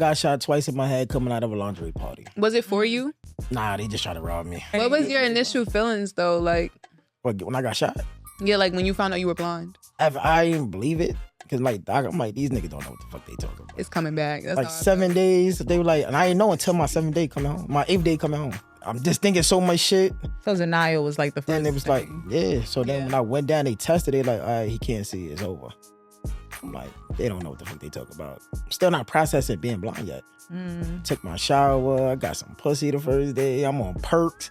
got shot twice in my head coming out of a lingerie party. Was it for you? Nah, they just tried to rob me. What was your initial feelings though? Like, When I got shot? yeah, like when you found out you were blind. I didn't believe it. Cause like I'm like, these niggas don't know what the fuck they talking about. It's coming back. That's Like how I 7 days, they were like, and I didn't know until my 7th day coming home. My 8th day coming home. I'm just thinking so much shit. So denial was like the first Then it was like, thing. yeah. So then when I went down, they tested it. Like, all right, he can't see. It's over. I'm like, they don't know what the fuck they talk about. I'm still not processing being blind yet. Took my shower. I got some pussy the first day. I'm on perks.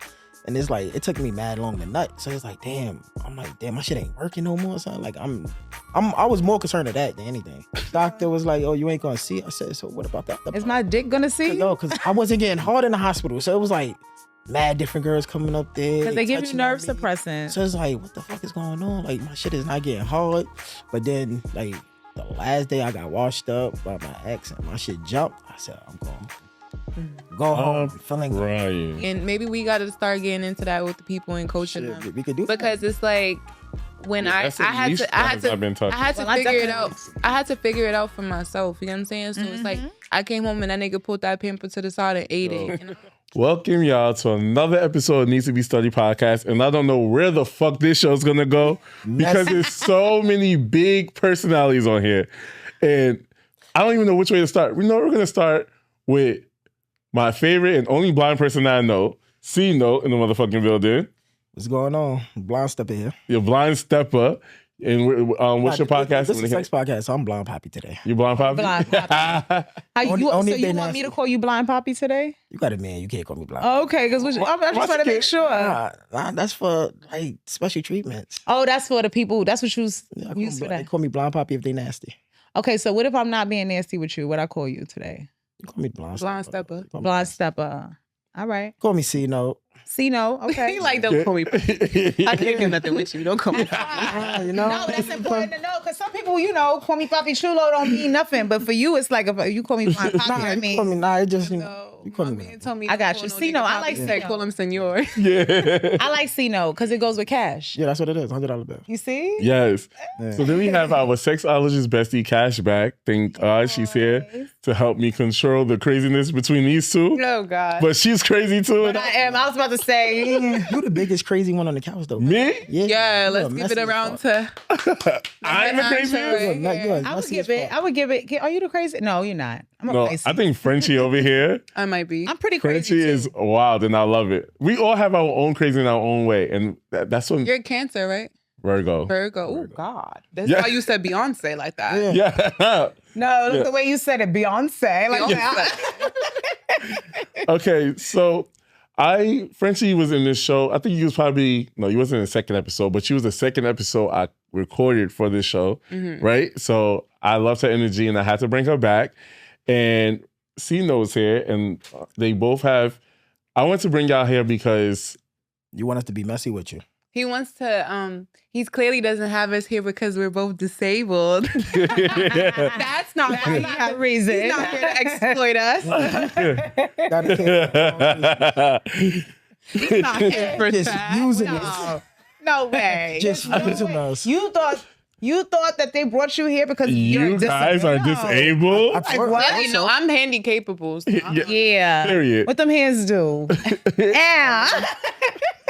And it's like, it took me mad long to nut. So it's like, damn. I'm like, damn, my shit ain't working no more, son. Like, I was more concerned of that than anything. Doctor was like, oh, you ain't gonna see. I said, so what about that? Is my dick gonna see? No, because I wasn't getting hard in the hospital. So it was like, mad different girls coming up there. Because they give you touching nerve on me. suppressant. So it's like, what the fuck is going on? Like, my shit is not getting hard. But then, like, the last day I got washed up by my ex and my shit jumped. I said, I'm going. Go home, feeling Right. And maybe we got to start getting into that with the people and coaching them. shit. We could do Because it's like when I That's the had least to I had times I've been to touched. I had to Well, I figure it out. definitely- I had to figure it out for myself. You know what I'm saying? So it's like I came home and that nigga pulled that pamper to the side and ate it. And Welcome y'all to another episode of Needs to Be Studied podcast. And I don't know where the fuck this show's gonna go because there's so many big personalities on here. And I don't even know which way to start. We know we're gonna start with my favorite and only blind person I know, Cnote in the motherfucking building. What's going on? Blind stepper here. Your blind stepper. And what's your podcast? This is a sex podcast, so I'm blind poppy today. You blind poppy? Blind poppy. Only So if you they want me nasty. to call you blind poppy today? You got a man, you can't call me blind. Okay, because I'm just trying to make sure. Nah, that's for like special treatments. Oh, that's for the people. That's what you was Yeah, used for they that. call me blind poppy if they nasty. Okay, so what if I'm not being nasty with you? What I call you today? You call me blind stepper. Call me Blind stepper. All right. Call me C-Note. See, no. Okay. he like, don't call me. I can't do nothing with you. Don't call me. You know? No, that's important to know because some people, call me Papi Chulo don't mean nothing. But for you, it's like if you call me Blind Papi, I you mean, call me, it just, No, you call my me. man told me I got to you. call See, no, I like said Cno. call him senor. Yeah. I like C-No because it goes with cash. Yeah, that's what it is, $100 bill. You see? Yes. So then we have our sexologist bestie Cashback. Thank God she's here to help me control the craziness between these two. Oh God. But she's crazy too. And I am. I was about to say. You the biggest crazy one on the couch, though. me? Yeah, you let's a give messy it around fuck. to. I'm the craziest. I would give it. Are you the crazy? No, you're not. I'm a No, crazy. I think Frenchy over here. I might be. I'm pretty crazy. Frenchy too. is wild and I love it. We all have our own crazy in our own way. And that's what You're Cancer, right? Virgo. Virgo. Oh God. That's Yeah. why you said Beyonce like that. Yeah. Yeah. No, look Yeah. the way you said it, Beyonce. Like Okay, so Frenchie was in this show. I think he was he wasn't in the second episode, but she was the second episode I recorded for this show, right? So I loved her energy and I had to bring her back. And C-Note's here and they both have, I want to bring y'all here because You want us to be messy with you. He wants to. He clearly doesn't have us here because we're both disabled. That's not why he has the reason. He's not here to exploit us. He's not here for Just that. using No. us. No way. Just using us. You thought that they brought you here because you're you guys are disabled. Well, you know, I'm handy capable. So Yeah. Period. What them hands do? Yeah.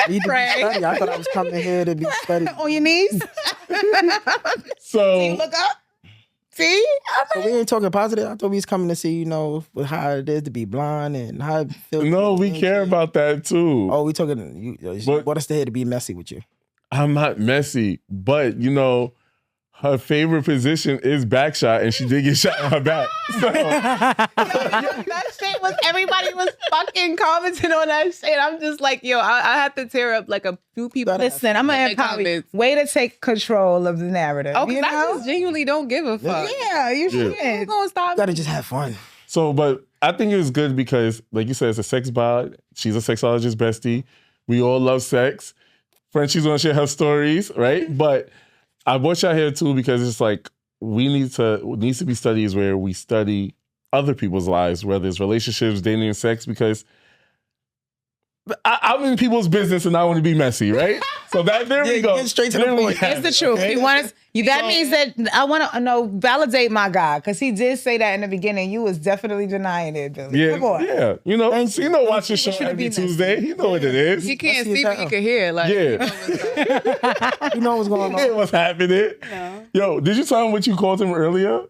Need to be study. I thought I was coming here to be studied. On your knees. So You look up. See? So we ain't talking positive. I thought we was coming to see, how it is to be blind and how it feels. no, we care about that too. Oh, we talking. You But- brought us to here to be messy with you. I'm not messy, but her favorite position is back shot, and she did get shot in her back. So, that shit was, everybody was fucking commenting on that shit. I'm just like, yo, I had to tear up like a few people. Listen, I'm gonna Like probably comments. way to take control of the narrative. Oh, you because I know? just genuinely don't give a fuck. Yeah, you Yeah. Who's should. gonna stop You gotta just have fun. but I think it was good because, like you said, it's a sex bod. She's a sexologist bestie. We all love sex. Frenchie's gonna share her stories, right? But I brought y'all here too because it's like needs to be studies where we study other people's lives, whether it's relationships, dating, and sex, because I'm in people's business and I want to be messy, right? So there we go. Get straight to the There we point. have It's the it, truth. okay? That means that I want to validate my guy because he did say that in the beginning. You was definitely denying it, Billy. Yeah, Come on. yeah. You know, watch the show shouldn't every be messy. Tuesday. You know what it is. You can't Messy as see, but you hell. can hear. Like, Yeah. You know what's going Hey, on. what's happening? Yo, did you tell him what you called him earlier?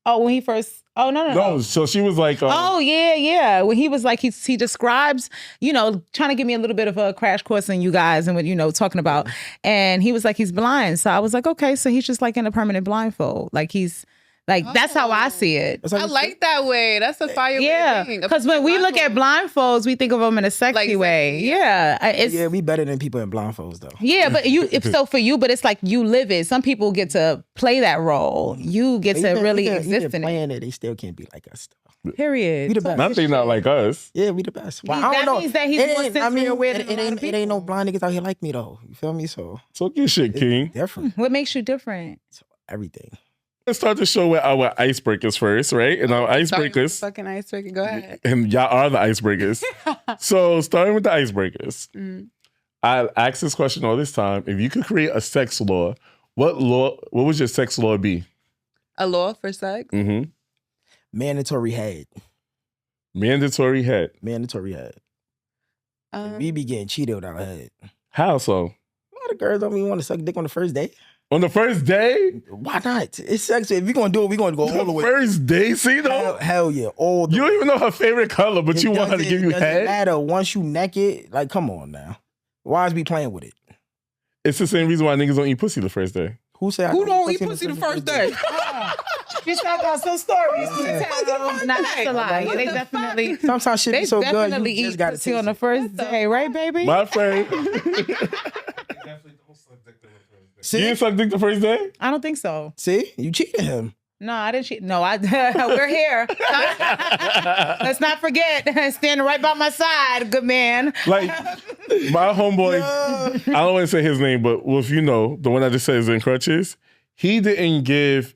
Oh, when he first. Oh no. No, so she was like, Oh yeah. When he was like he describes, trying to give me a little bit of a crash course on you guys and what talking about, and he was like he's blind. So I was like, okay, so he's just like in a permanent blindfold, like he's like that's how I see it. It's I like that way. That's a fire Yeah, way. because when we look at blindfolds, we think of them in a sexy Like way. sexy, Yeah, it's Yeah, we better than people in blindfolds though. yeah, but so for you, but it's like you live it. Some people get to play that role. You get to really exist in it. Playing it, they still can't be like us though. Period. We the best. not they not like us. Yeah, we the best. Well, That I don't know. means that he's It more ain't- sensitive aware than a it lot of ain't no people. blind niggas out here like me though. You feel me? So Talk your shit, King. different. What makes you different? Everything. Let's start the show with our icebreakers first, right? And our icebreakers, Fucking icebreaker. Go ahead. and y'all are the icebreakers. So starting with the icebreakers, I asked this question all this time. If you could create a sex law, what would your sex law be? A law for sex? Mm-hmm. Mandatory head. Mandatory head. Mandatory head. We be getting cheated without a head. How so? A lot of girls don't even want to suck dick on the first day. On the first day? Why not? It's sexy. If you're gonna do it, we're gonna go all the way. First day? See though? Hell yeah. All the You way. don't even know her favorite color, but you want her to give you It doesn't head? matter. Once you naked, like, come on now. Why is we playing with it? It's the same reason why niggas don't eat pussy the first day. Who said Who don't eat pussy the first day? Bitch, I got some stories. Nah, that's a lie. They definitely. Sometimes shit They be so good. definitely You just eat gotta pussy taste on the it. first day, right, baby? My friend, See? you didn't suck dick the first day? I don't think so. See? You cheated him. No, I didn't cheat. No, we're here. Let's not forget, standing right by my side, good man. Like, my homeboy, I don't want to say his name, but well, if you know, the one I just said is in crutches, he didn't give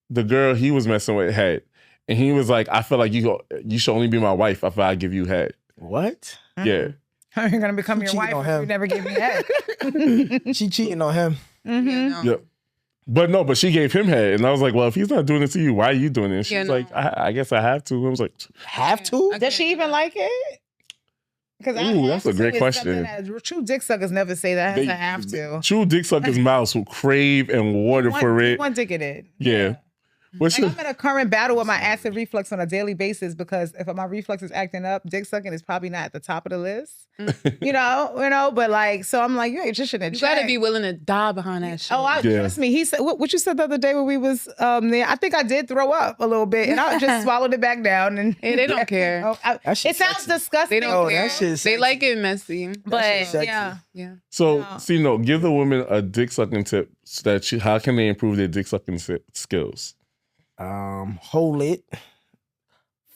the girl he was messing with head. And he was like, I feel like you should only be my wife if I give you head. What? Yeah. You're gonna become your cheating wife on if him. you never give me head. She cheating on him. Yeah, no. Yeah. But she gave him head. And I was like, well, if he's not doing it to you, why are you doing it? And she Yeah, was no. like, I guess I have to. I was like, Have to? Does she even like it? Because Ooh, that's a great question. True dick suckers never say that. They- I have to. true dick suckers' mouths will crave and water for it. One dick in it. Yeah. What's Like, your, I'm in a current battle with my acid reflux on a daily basis because if my reflux is acting up, dick sucking is probably not at the top of the list. you know, but like, so I'm like, you just shouldn't. You gotta be willing to die behind that shit. Oh, Yeah. trust me. He said what you said the other day when we was there. I think I did throw up a little bit, and I just swallowed it back down. And Yeah, they don't care. Oh, That shit it sounds sexy. disgusting. They don't Oh, care. that shit's They sexy. like it messy. but shit's sexy. yeah. Yeah. so, Yeah. see, no, give the woman a dick sucking tip so that how can they improve their dick sucking skills? Hold it.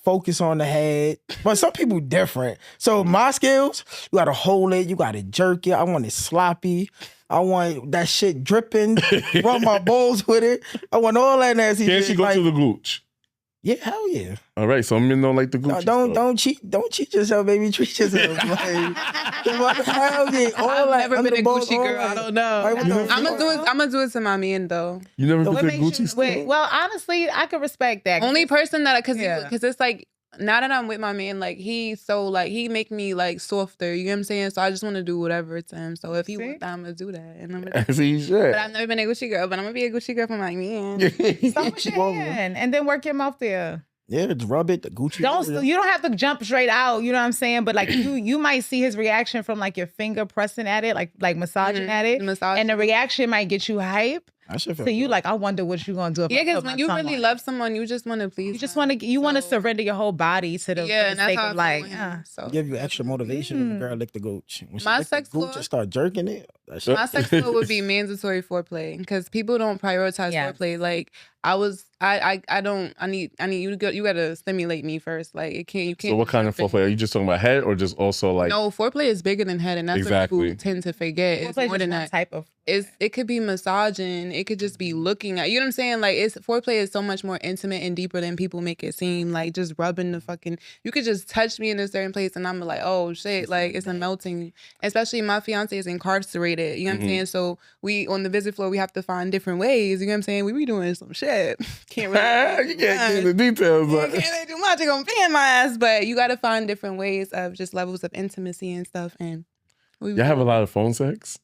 Focus on the head. But some people different. So my skills, you gotta hold it, you gotta jerk it. I want it sloppy. I want that shit dripping. Rub my balls with it. I want all that nasty Can shit. she go like, to the gooch? yeah, hell yeah. All right, some men don't like the No, gooch. don't cheat yourself, baby. Treat yourself. Like, hell yeah. All I've that never under been a balls, Gucci all girl. that. I don't know. Like, what the I'm fuck? gonna do it to my man though. You never What put the makes Gucci you, stuff? wait, well, honestly, I can respect that. Only person that because Yeah. it's like now that I'm with my man, like he's so like he make me like softer. You know what I'm saying? So I just want to do whatever to him. So if he See? wants that, I'm gonna do that. And I'm gonna, See, you should. but I've never been a Gucci girl. But I'm gonna be a Gucci girl for my man. Stop with your hand and then work your mouth there. Yeah, just rub it, the Gucci. You don't have to jump straight out, you know what I'm saying? But like you might see his reaction from like your finger pressing at it, like massaging at it. Massage. And the reaction might get you hype. I should feel So you like, I wonder what you're gonna do. If Yeah, I because put my when you tongue really on love someone, you just want to please. you just them. want to So- surrender your whole body to the, Yeah, for and the that's sake how I of feel like, with him. So give you extra motivation when the girl lick the gooch. When she My lick the sex gooch law- and start jerking it, that shit. my sex law would be mandatory foreplay because people don't prioritize Yes. foreplay. Like I need you to go. You gotta stimulate me first. Like you can't. So what kind of foreplay? Are you just talking about head or just also like? No, foreplay is bigger than head, and that's what people tend to forget. It's more than that. Type of. It could be massaging. It could just be looking at. You know what I'm saying? Like foreplay is so much more intimate and deeper than people make it seem. Like just rubbing the fucking. You could just touch me in a certain place, and I'm like, oh shit, like it's a melting. Especially my fiance is incarcerated. You know what I'm saying? So we on the visit floor, we have to find different ways. You know what I'm saying? We be doing some shit. Can't really. You can't get the details. But can't really do much. You're gonna pay in my ass, but you got to find different ways of just levels of intimacy and stuff. And y'all have a lot of phone sex.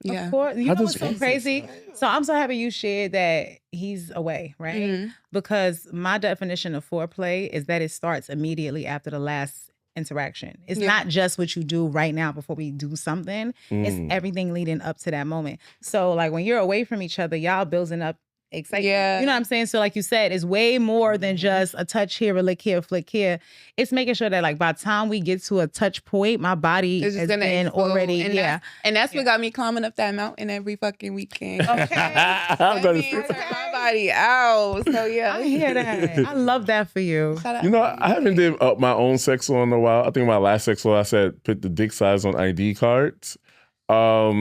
Yeah. Of course. You How know what's does- so crazy? So I'm so happy you shared that he's away, right? Because my definition of foreplay is that it starts immediately after the last interaction. It's not just what you do right now before we do something. It's everything leading up to that moment. So like when you're away from each other, y'all building up excitement. Yeah. You know what I'm saying? So like you said, it's way more than just a touch here, a lick here, a flick here. It's making sure that like by the time we get to a touch point, my body It's has just gonna been explode. already, And that's what got me climbing up that mountain every fucking weekend. Okay. I'm gonna Turn my body out. So yeah. I hear that. I love that for you. Shout out. You know, I haven't did up my own sex law in a while. I think my last sex law I said put the dick size on ID cards. Oh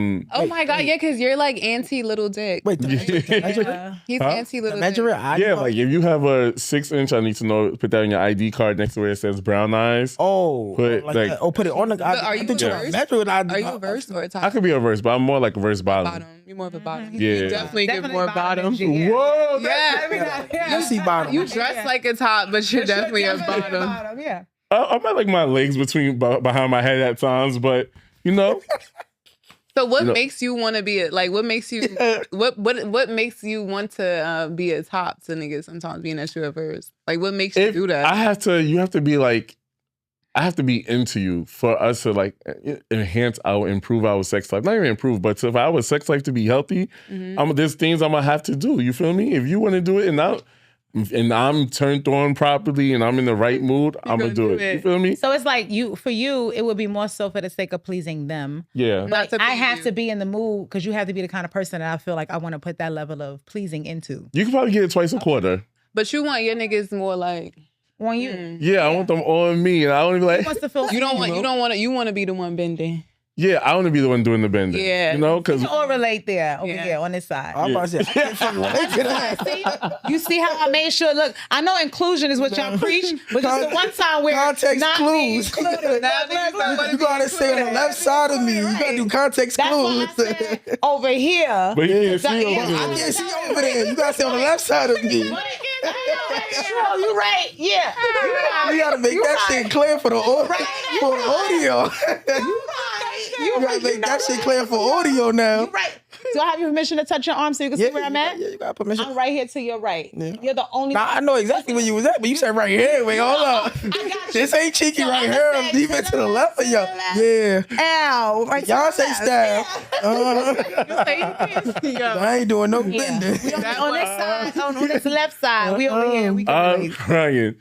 my God, yeah, because you're like anti little dick. Wait, He's anti little dick. measure it. Yeah, like if you have a 6-inch, I need to know. Put that on your ID card next to where it says brown eyes. Oh, Put, like like- that. Oh, put it on the. But are you think a you're verse? measure it. Are you a verse or a top? I could be a verse, but I'm more like a verse bottom. Bottom. You're more of a bottom. Yeah. You definitely get more bottom. Whoa! Yeah. You see bottom. You dress like a top, but you're definitely a bottom. Yeah. I'm at like my legs behind my head at times, but you know. So what makes you want to be what makes you what makes you want to be a top to niggas sometimes being that you're a verse? Like what makes you do that? You have to be like, I have to be into you for us to like improve our sex life. Not even improve, but for our sex life to be healthy, there's things I'm gonna have to do. You feel me? If you want to do it and I'm turned on properly and I'm in the right mood, I'm gonna do it. You feel me? So it's like for you, it would be more so for the sake of pleasing them. Yeah. Not to I please have you. to be in the mood because you have to be the kind of person that I feel like I want to put that level of pleasing into. You can probably get it twice a quarter. But you want your niggas more like On you. Yeah, I want them on me, and I don't even He like. wants to feel you want to be the one bending. Yeah, I want to be the one doing the bending. Yeah. You know, because or relate there over Yeah. here on this side. I'm about to say, I can't fucking relate to that. See? You see how I made sure? Look, I know inclusion is what y'all preach, but just the one time where Context not clues. being included. You gotta stay on the left side of me. You gotta do context That's clues. why I said over here. but yeah, see, Yeah, over I there. can't see over there. You gotta stay on the left side of me. Sure, you right. Yeah. You gotta make that shit clear for the audio. You gotta make that shit clear for audio now. You right. Do I have your permission to touch your arm so you can see where I'm at? Yeah, you got permission. I'm right here to your right. Yeah. You're the only Nah, I know exactly where you was at, but you said right here. Wait, hold up. This ain't cheeky right here. I'm deep into the left of y'all. Yeah. Ow. Right Y'all say style. I ain't doing no Yeah. bending. On this side, on this left side, we over here. We can I'm relate. crying.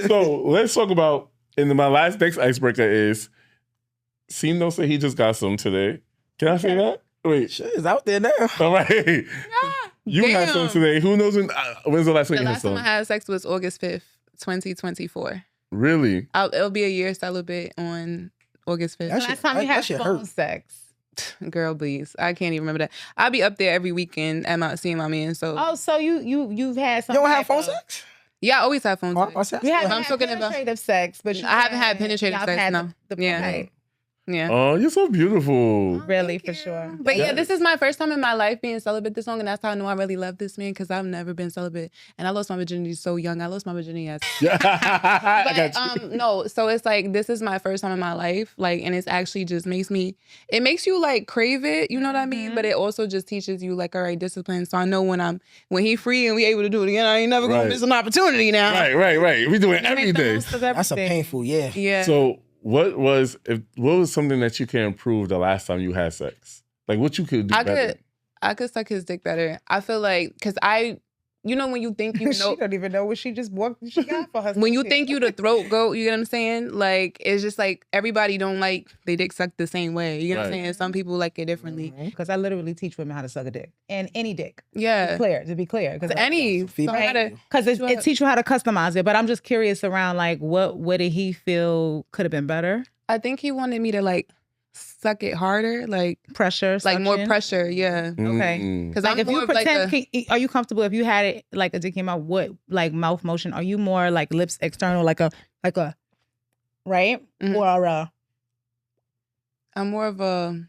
So let's talk about. And my next icebreaker is. Cnote said he just got some today. Can I say that? Wait. Shit is out there now. All right. You had some today. Who knows when's the last time The you had last time I some? had sex was August 5th, 2024. Really? It'll be a year celibate on August 5th. That shit- Last time we that had shit phone hurt. sex. Girl, please. I can't even remember that. I'll be up there every weekend seeing my man. So Oh, so you've had some. You don't have type phone of- sex? yeah, I always have phone Oh, sex. I said, You haven't I'm had talking about- penetrative sex, but you I haven't had penetrative y'all sex, had no. Yeah. okay. Yeah. Oh, you're so beautiful. Really, for sure. But yeah, this is my first time in my life being celibate this long, and that's how I know I really love this man because I've never been celibate, and I lost my virginity so young. I lost my virginity as Yeah. I got you. no, so it's like this is my first time in my life, like, and it's actually just makes you like crave it, you know what I mean? But it also just teaches you like, all right, discipline. So I know when he free and we able to do it again, I ain't never gonna Right. miss an opportunity now. Right. We do it every day. That's a painful, yeah. Yeah. So what was something that you can improve the last time you had sex? Like what you could do better? I could suck his dick better. I feel like because I you know when you think you know. She don't even know what she just walked. She got for herself. When you think you the throat goat, you know what I'm saying? Like, it's just like everybody don't like they dick sucked the same way. You know what I'm saying? Some people like it differently. Because I literally teach women how to suck a dick. And any dick. Yeah. To be clear. Because it teach you how to customize it. But I'm just curious around like what did he feel could have been better? I think he wanted me to like suck it harder, like pressure, like more suction? pressure. Yeah. Okay. Because Like I'm if more you of like pretend, are you comfortable if you had it like a dick in your mouth? What like mouth motion? Are you more like lips external, like a right or I'm more of a.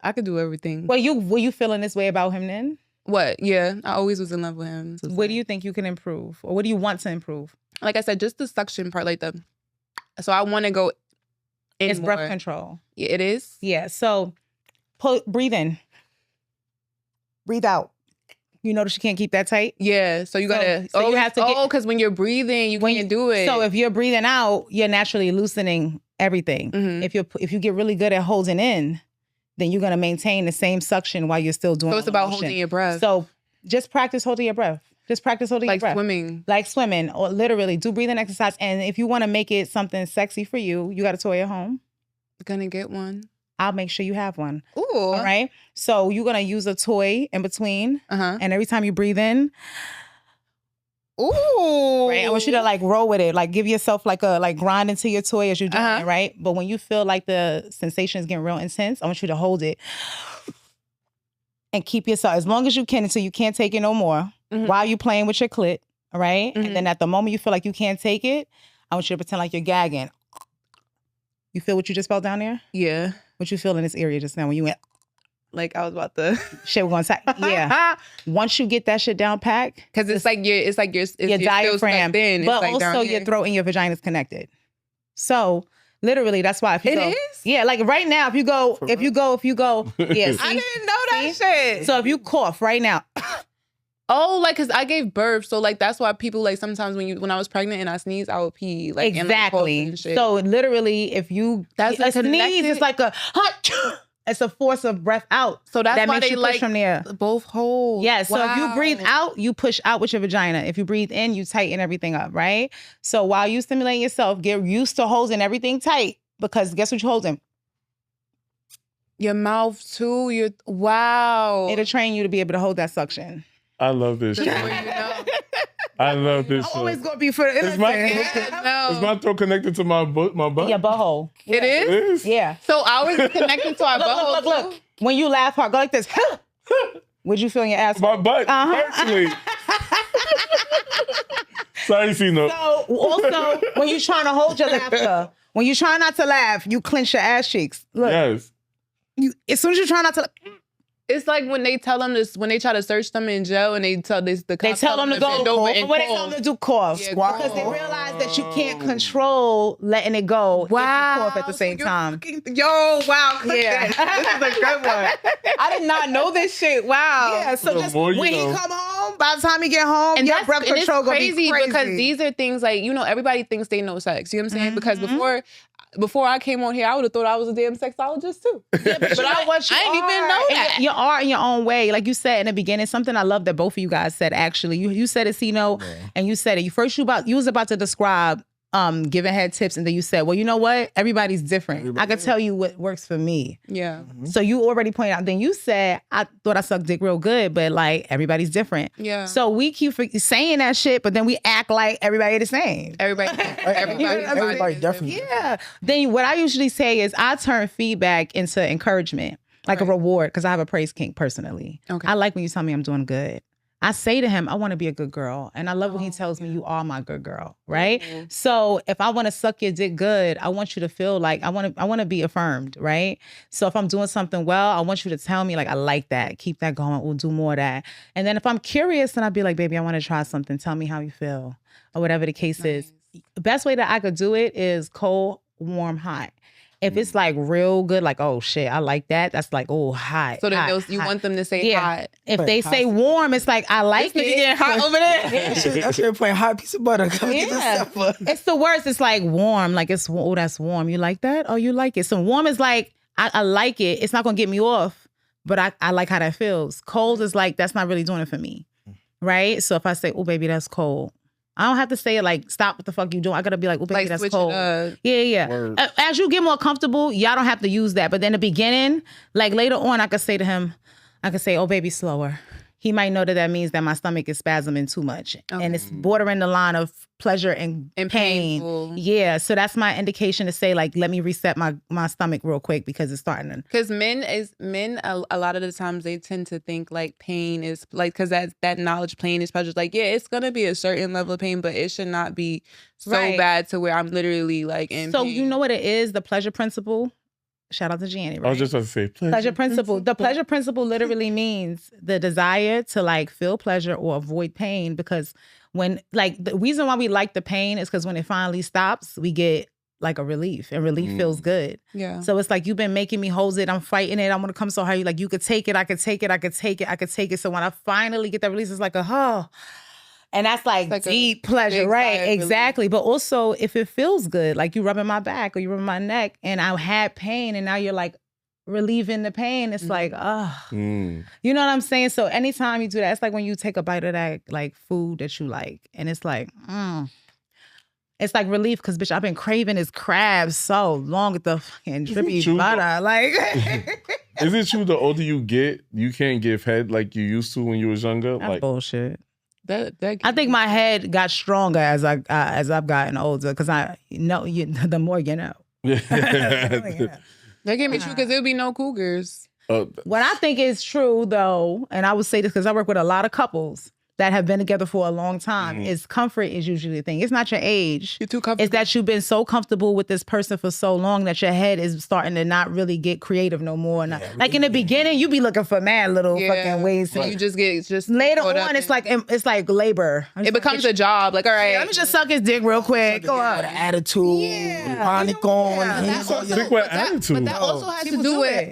I could do everything. were you feeling this way about him then? What? Yeah, I always was in love with him. So What do you think you can improve, or what do you want to improve? like I said, just the suction part, like the. So I want to go. In It's more. breath control. Yeah, it is. Yeah. So, breathe in, breathe out. You notice you can't keep that tight. Yeah, so you gotta. so you have to get- because when you're breathing, you can't do it. So if you're breathing out, you're naturally loosening everything. Mhm. If you get really good at holding in, then you're gonna maintain the same suction while you're still doing. So it's all the about motion. holding your breath. So just practice holding your breath. Just practice holding your like breath. swimming. Like swimming, or literally do breathing exercise. And if you want to make it something sexy for you, you got a toy at home. Gonna get one. I'll make sure you have one. Ooh. All right. So you're gonna use a toy in between, Uh-huh. and every time you breathe in, Ooh. right, I want you to like roll with it, like give yourself like grind into your toy as you're doing it, right? But when you feel like the sensation is getting real intense, I want you to hold it and keep yourself as long as you can until you can't take it no more. While you playing with your clit, all right? And then at the moment you feel like you can't take it, I want you to pretend like you're gagging. You feel what you just felt down there? Yeah. What you feel in this area just now when you went? Like I was about to. Shit, we're gonna say, yeah. Once you get that shit down pat, because it's like your diaphragm, thin. but like also your throat and your vagina is connected. So literally, that's why if you go, is? yeah, like right now, if you go, yes, I didn't know that shit. So if you cough right now. Oh, like, cause I gave birth, so like that's why people like sometimes when I was pregnant and I sneezed, I would pee like exactly. And, like, shit. So literally, if you that's a sneeze, it's like a it's a force of breath out. So that's that why makes they you push like from there. Both hold. Yeah. So if you breathe out, you push out with your vagina. If you breathe in, you tighten everything up, right? So while you stimulate yourself, get used to holding everything tight because guess what you're holding? Your mouth too. Wow. It'll train you to be able to hold that suction. I love this show. I love this show. Always gonna be for is my throat connected to my butt? Your butthole. Yeah. It is? It is? Yeah. So ours is connected to our butthole. Look. When you laugh hard, go like this. What'd you feel in your ass? My butt. Personally. Sorry, Cnote. So also, when you're trying to hold your laughter, when you try not to laugh, you clench your ass cheeks. Look. Yes. As soon as you try not to. It's like when they tell them this, when they try to search them in jail and they tell them to go bend over and when they tell them to do cough. Yeah, because they realize that you can't control letting it go. Wow. If you cough at the same time. Yo, wow. Yeah. This is a good one. I did not know this shit. Wow. Yeah, so just when he come home, by the time he get home, and your breath control gonna be crazy. Because these are things like, everybody thinks they know sex. You know what I'm saying? Because before I came on here, I would have thought I was a damn sexologist too. Yeah, but I didn't even know that. You are in your own way. Like you said in the beginning, something I love that both of you guys said actually. You said it, Cnote, and you said it. You was about to describe giving head tips, and then you said, well, you know what? Everybody's different. I can tell you what works for me. Yeah. So you already pointed out. Then you said, I thought I sucked dick real good, but like everybody's different. Yeah. So we keep saying that shit, but then we act like everybody the same. Everybody's different. Yeah. Then what I usually say is I turn feedback into encouragement, like a reward, because I have a praise kink personally. Okay. I like when you tell me I'm doing good. I say to him, I want to be a good girl. And I love when he tells me you are my good girl, right? Mm-hmm. So if I want to suck your dick good, I want you to feel like I want to be affirmed, right? So if I'm doing something well, I want you to tell me like, I like that. Keep that going. We'll do more of that. And then if I'm curious, then I'd be like, baby, I want to try something. Tell me how you feel or whatever the case is. The best way that I could do it is cold, warm, hot. If it's like real good, like, oh shit, I like that. That's like, oh, hot. So then you want them to say hot. If they say warm, it's like, I like it. Getting hot over there. I should playing hot piece of butter. Yeah. It's the worst. It's like warm. Like it's, oh, that's warm. You like that? Oh, you like it. So warm is like, I like it. It's not going to get me off, but I like how that feels. Cold is like, that's not really doing it for me. right? So if I say, oh, baby, that's cold. I don't have to say it like, stop what the fuck you doing. I gotta be like, oh, baby, Like, that's switch cold. it up. Yeah. Word. As you get more comfortable, y'all don't have to use that. But in the beginning, like later on, I could say to him, I could say, oh, baby, slower. He might know that means that my stomach is spasming too much. Okay. And it's bordering the line of pleasure and pain. Painful. Yeah. So that's my indication to say, like, let me reset my stomach real quick because it's starting to. Because men, a lot of the times they tend to think like pain is like, because that knowledge, pain is pleasure. Like, yeah, it's gonna be a certain level of pain, but it should not be so bad to where I'm literally like in So pain. you know what it is? The pleasure principle. Shout out to Gianni, right? I was just about to say Pleasure principle. The pleasure principle literally means the desire to like feel pleasure or avoid pain, because when like the reason why we like the pain is because when it finally stops, we get like a relief, and relief feels good. Yeah. So it's like, you've been making me hold it. I'm fighting it. I'm going to come so hard. Like, you could take it. I could take it. I could take it. I could take it. So when I finally get that release, it's like and that's like deep pleasure, right? Exactly. But also, if it feels good, like you rubbing my back or you rubbing my neck, and I had pain, and now you're like relieving the pain, it's like, you know what I'm saying? So anytime you do that, it's like when you take a bite of that like food that you like, and it's like, it's like relief, because bitch, I've been craving this crab so long with the fucking drippy butter. Like, is it true the older you get, you can't give head like you used to when you was younger? that's Like bullshit. That I think my head got stronger as I've gotten older, because I know the more you know. that can't be true, because there'll be no cougars. What I think is true, though, and I would say this because I work with a lot of couples that have been together for a long time, is comfort is usually the thing. It's not your age. You're too comfortable. It's that you've been so comfortable with this person for so long that your head is starting to not really get creative no more. Like in the beginning, you be looking for mad little fucking ways. So you just get later on, it's like labor. It becomes a job. Like, all right, let me just suck his dick real quick. Go on. With an attitude, panic on. Stick with attitude. But that also has to do with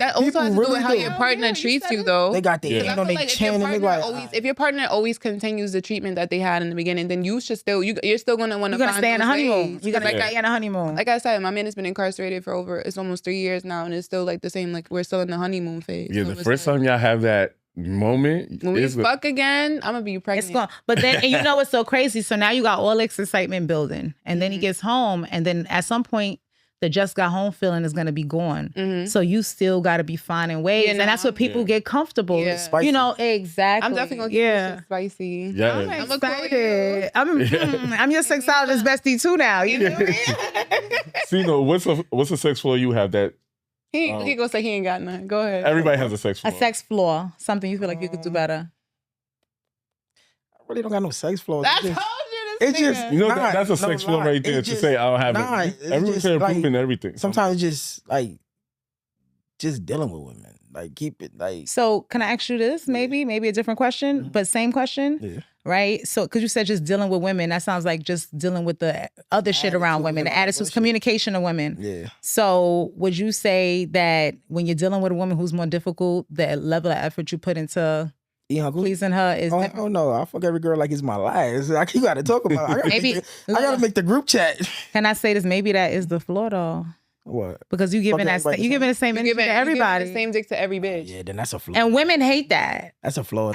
how your partner treats you, though. They got their hand on their chin, and they like, if your partner always continues the treatment that they had in the beginning, then you should still you're still gonna want to. You're gonna stay in a honeymoon. You're gonna stay in a honeymoon. Like I said, my man has been incarcerated for it's almost 3 years now, and it's still like the same. Like, we're still in the honeymoon phase. Yeah, so the first time y'all have that moment, when we fuck again, I'm gonna be pregnant. It's gone. But then, and you know what's so crazy? So now you got all this excitement building, and then he gets home, and then at some point, the just got home feeling is gonna be gone. So you still gotta be finding ways, and that's what people get comfortable. Yeah. You know, exactly. I'm definitely gonna keep this shit spicy. Yeah. I'm excited. I'm your sexologist bestie too now. You know what I mean? Cino, what's a sex floor you have that He gonna say he ain't got none. Go ahead. everybody has a sex A floor? sex flaw, something you feel like you could do better. I really don't got no sex flaws. I told you this. It's just You know, that's a sex floor right there It's to just- say I don't have nah, it. it's Everyone just can like- improve in everything. Sometimes it's just like dealing with women. Like, keep it like. So can I ask you this? Maybe a different question, but same question. Yeah. Right? So, because you said just dealing with women, that sounds like just dealing with the other shit around women, the attitudes, communication of women. Yeah. So, would you say that when you're dealing with a woman who's more difficult, the level of effort you put into pleasing her is Oh no! I fuck every girl like it's my last. You got to talk about. I gotta make the group chat. Can I say this? Maybe that is the flaw, though. What? Because you giving the same energy to everybody, the same dick to every bitch. Yeah, then that's a flaw. and women hate that. That's a flaw.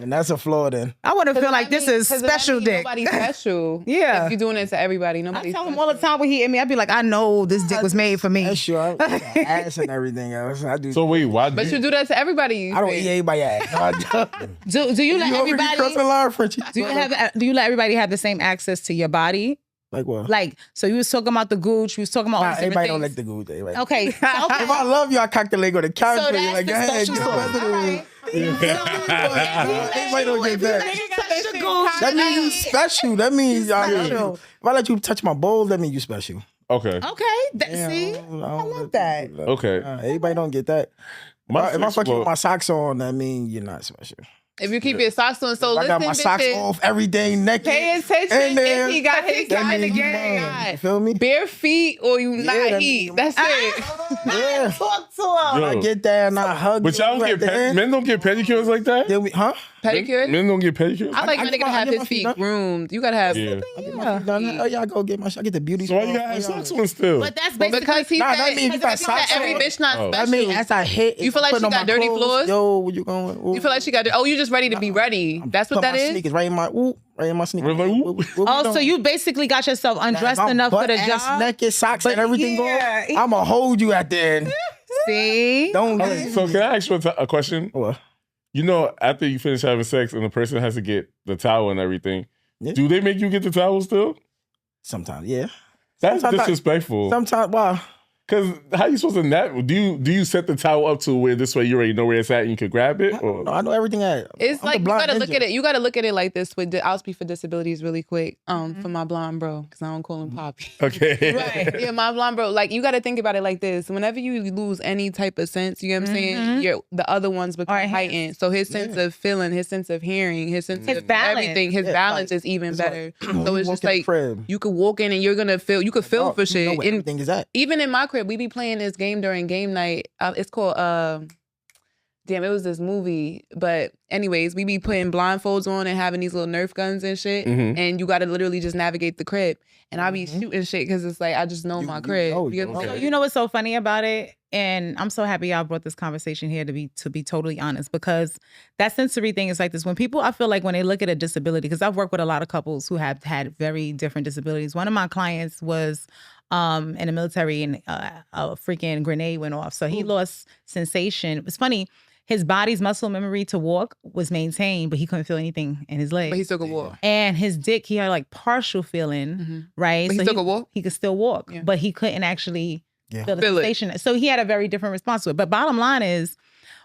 And that's a flaw. Then I want to feel like this is special dick. Nobody's special. Yeah. If you're doing it to everybody, nobody's I tell him all the time when he hit me, I'd be like, I know this dick was made for me. that's sure. I got ass and everything else. I do. So wait, why? But you do that to everybody. I don't eat everybody ass. No, I don't. Do you let everybody? Crossing the line, Frenchy. Do you let everybody have the same access to your body? Like what? Like, so you was talking about the gooch, you was talking about all these Everybody different don't things. like the good. Everybody. Okay. If I love you, I cock the leg on the couch So for you. that's Like, the go ahead, social get sort. the Everybody don't get that. That means you special. That means special. if I let you touch my bowl, that means you special. Okay. Okay. See? I love that. Okay. Everybody don't get that. If I fuck you with my socks on, that means you're not special. If you keep your socks on, so I got listen, my socks bitches, off every day, naked. pay attention then- if he got his that guy in the means you game. mine. You feel me? Bare feet or you that not means eat. you That's it. Yeah. Talk to him. I get there and I hug But you y'all don't at get the end. men don't get pedicures like that? Then we, huh? Pedicure? Men don't get pedicures? I like my I get nigga to my- I have get his my feet feet done. groomed. You gotta have. Yeah. I get my feet done. Oh, yeah, I go get I get the beauty. So why you spot. gotta have Yeah. socks on still? But that's Well, basically because he Nah, said, that mean you got he said socks every on. bitch not Oh. special. I mean, as I hit, You feel like putting she on got my dirty clothes, floors? Yo, where you going? You feel like she got. Oh, you just ready to be ready. That's what Put that my is. sneakers right in my sneakers. We're like, whoop. What we Oh, so doing? you basically got yourself undressed If I'm enough for the butt ass job. naked, socks But and everything yeah. going. I'ma hold you at the end. See? Don't. So can I ask you a question? What? You know, after you finish having sex and the person has to get the towel and everything, Yeah. do they make you get the towel still? Sometimes, yeah. That's Sometimes disrespectful. Sometimes, wow. Because how you supposed to nap? Do you set the towel up to where this way you already know where it's at and you can grab it? Or? No, I know everything at. It's I'm like the you blind gotta look ninja. at it. You gotta look at it like this. I'll speak for disabilities really quick. Mm-hmm. For my blonde bro, because I don't call him Poppy. Okay. Right. Yeah, my blonde bro. Like you gotta think about it like this. Whenever you lose any type of sense, you know what I'm saying? The other ones become Or heightened. So his sense of feeling, his sense of hearing, his sense His of balance. everything, his Yeah, balance like, is even it's better. like, So you it's walk just in the like crib. you could walk in and you're gonna feel. You could feel Oh, for you shit. know where everything is at. Even in my crib, we be playing this game during game night. It's called damn, it was this movie. But anyways, we be putting blindfolds on and having these little Nerf guns and shit. Mhm. And you gotta literally just navigate the crib. And I be shooting shit because it's like I just know my crib. know, You know what I'm okay. So saying? you know what's so funny about it? And I'm so happy y'all brought this conversation here to be totally honest, because that sensory thing is like this. When people, I feel like when they look at a disability, because I've worked with a lot of couples who have had very different disabilities. One of my clients was in the military and a freaking grenade went off. So he lost sensation. It was funny. His body's muscle memory to walk was maintained, but he couldn't feel anything in his legs. But he still could walk. And his dick, he had like partial feeling, right? But he still could walk? He could still walk, Yeah. but he couldn't actually Yeah. feel the Feel it. sensation. So he had a very different response to it. But bottom line is,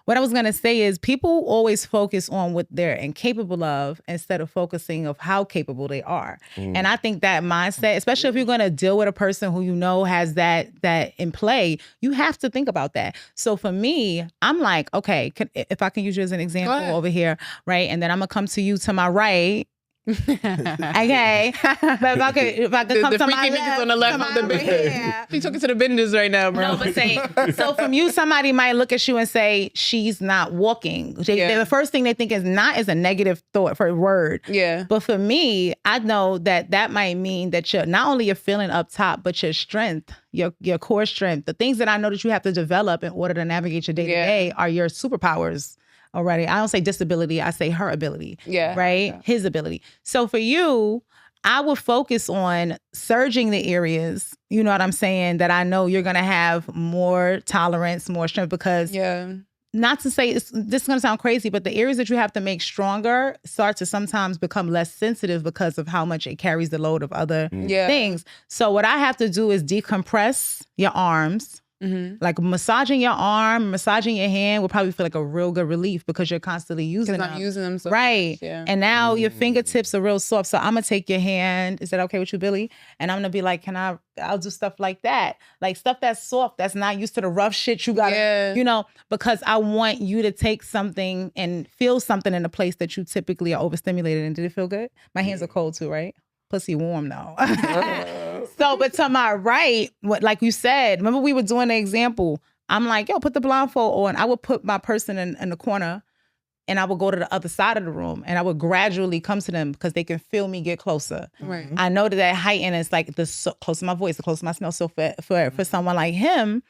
what I was gonna say is people always focus on what they're incapable of instead of focusing of how capable they are. And I think that mindset, especially if you're gonna deal with a person who you know has that in play, you have to think about that. So for me, I'm like, okay, if I can use you as an example ahead. over here, right? And then I'm gonna come to you to my right. Okay, but if I could come The to my freaky niggas on the left to of the my bed. right. He talking to the benders right now, bro. No, but say, so from you, somebody might look at you and say, she's not walking. The first thing they think is not is a negative thought for a word. Yeah. But for me, I know that might mean that you're not only you're feeling up top, but your strength, your core strength, the things that I know that you have to develop in order to navigate your day to day are your superpowers. Already, I don't say disability, I say her ability. Yeah. Right? Yeah. His ability. So for you, I would focus on surging the areas, you know what I'm saying, that I know you're going to have more tolerance, more strength, because not to say, this is going to sound crazy, but the areas that you have to make stronger start to sometimes become less sensitive because of how much it carries the load of other things. So what I have to do is decompress your arms. Like massaging your arm, massaging your hand will probably feel like a real good relief because you're constantly using them. I'm using them so right. much, yeah. And now your fingertips are real soft. So I'm gonna take your hand. Is that okay with you, Billy? And I'm gonna be like, I'll do stuff like that. Like stuff that's soft, that's not used to the rough shit you gotta, you know, because I want you to take something and feel something in a place that you typically are overstimulated. And did it feel good? My hands are cold too, right? Pussy warm though. So, but to my right, like you said, remember we were doing the example. I'm like, yo, put the blindfold on. I would put my person in the corner and I would go to the other side of the room and I would gradually come to them because they can feel me get closer. Right. I know that height and it's like the closer my voice, the closer my smell. So for someone like him,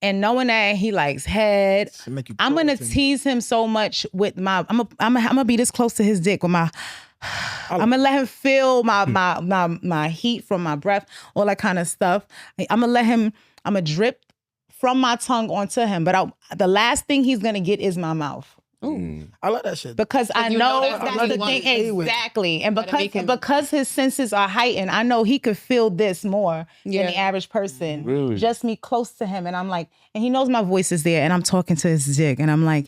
and knowing that he likes head, I'm gonna tease him so much with my. I'm gonna be this close to his dick with my. I'm gonna let him feel my heat from my breath, all that kind of stuff. I'm gonna drip from my tongue onto him. But the last thing he's gonna get is my mouth. Ooh, I love that shit. Because I know that's that's what the he wants thing. to play with. Exactly. And Gotta make him- because his senses are heightened, I know he could feel this more than the average person. Really? Just me close to him. And I'm like, and he knows my voice is there and I'm talking to his dick and I'm like,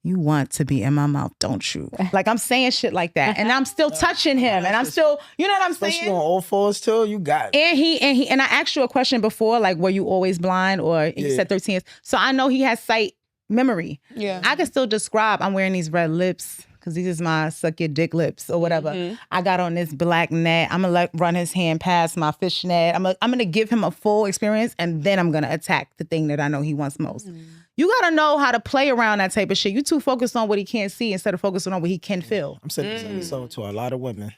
you want to be in my mouth, don't you? Like I'm saying shit like that. And I'm still touching him and I'm still, you know what I'm saying? Especially on all fours too, you got it. And I asked you a question before, like, were you always blind? Or you said 13 years. So I know he has sight memory. Yeah. I can still describe, I'm wearing these red lips because these is my suck your dick lips or whatever. I got on this black net. I'm going to run his hand past my fishnet. I'm going to give him a full experience and then I'm going to attack the thing that I know he wants most. You gotta know how to play around that type of shit. You too focused on what he can't see instead of focusing on what he can feel. I'm saying this episode to a lot of women.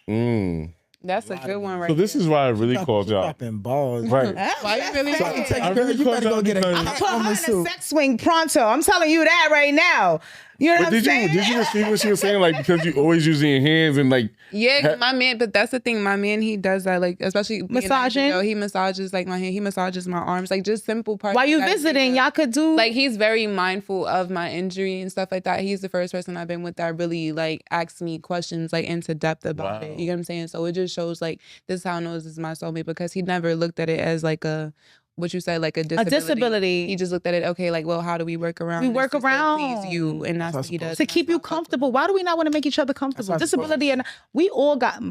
That's a good one, right? So this is why I really called y'all. Dropping balls. Right. Why you really? I really You better go get a I'm putting her in a suit. sex swing pronto. I'm telling you that right now. You know what I'm saying? Did you receive what she was saying? Like, because you always using your hands and like. Yeah, my man, but that's the thing. My man, he does that, like, especially Massaging? he massages like my hand, he massages my arms, like just simple parts. While you that I visiting, think y'all could do like he's very mindful of my injury and stuff like that. He's the first person I've been with that really like asked me questions like into depth about it. You get what I'm saying? So it just shows like this is how I know this is my soulmate, because he never looked at it as like a what you say, like a disability. He just looked at it, okay, like, well, how do we work around? We work to still around. please you, and that's what he does to keep you comfortable. Why do we not want to make each other comfortable? Disability, and we all got.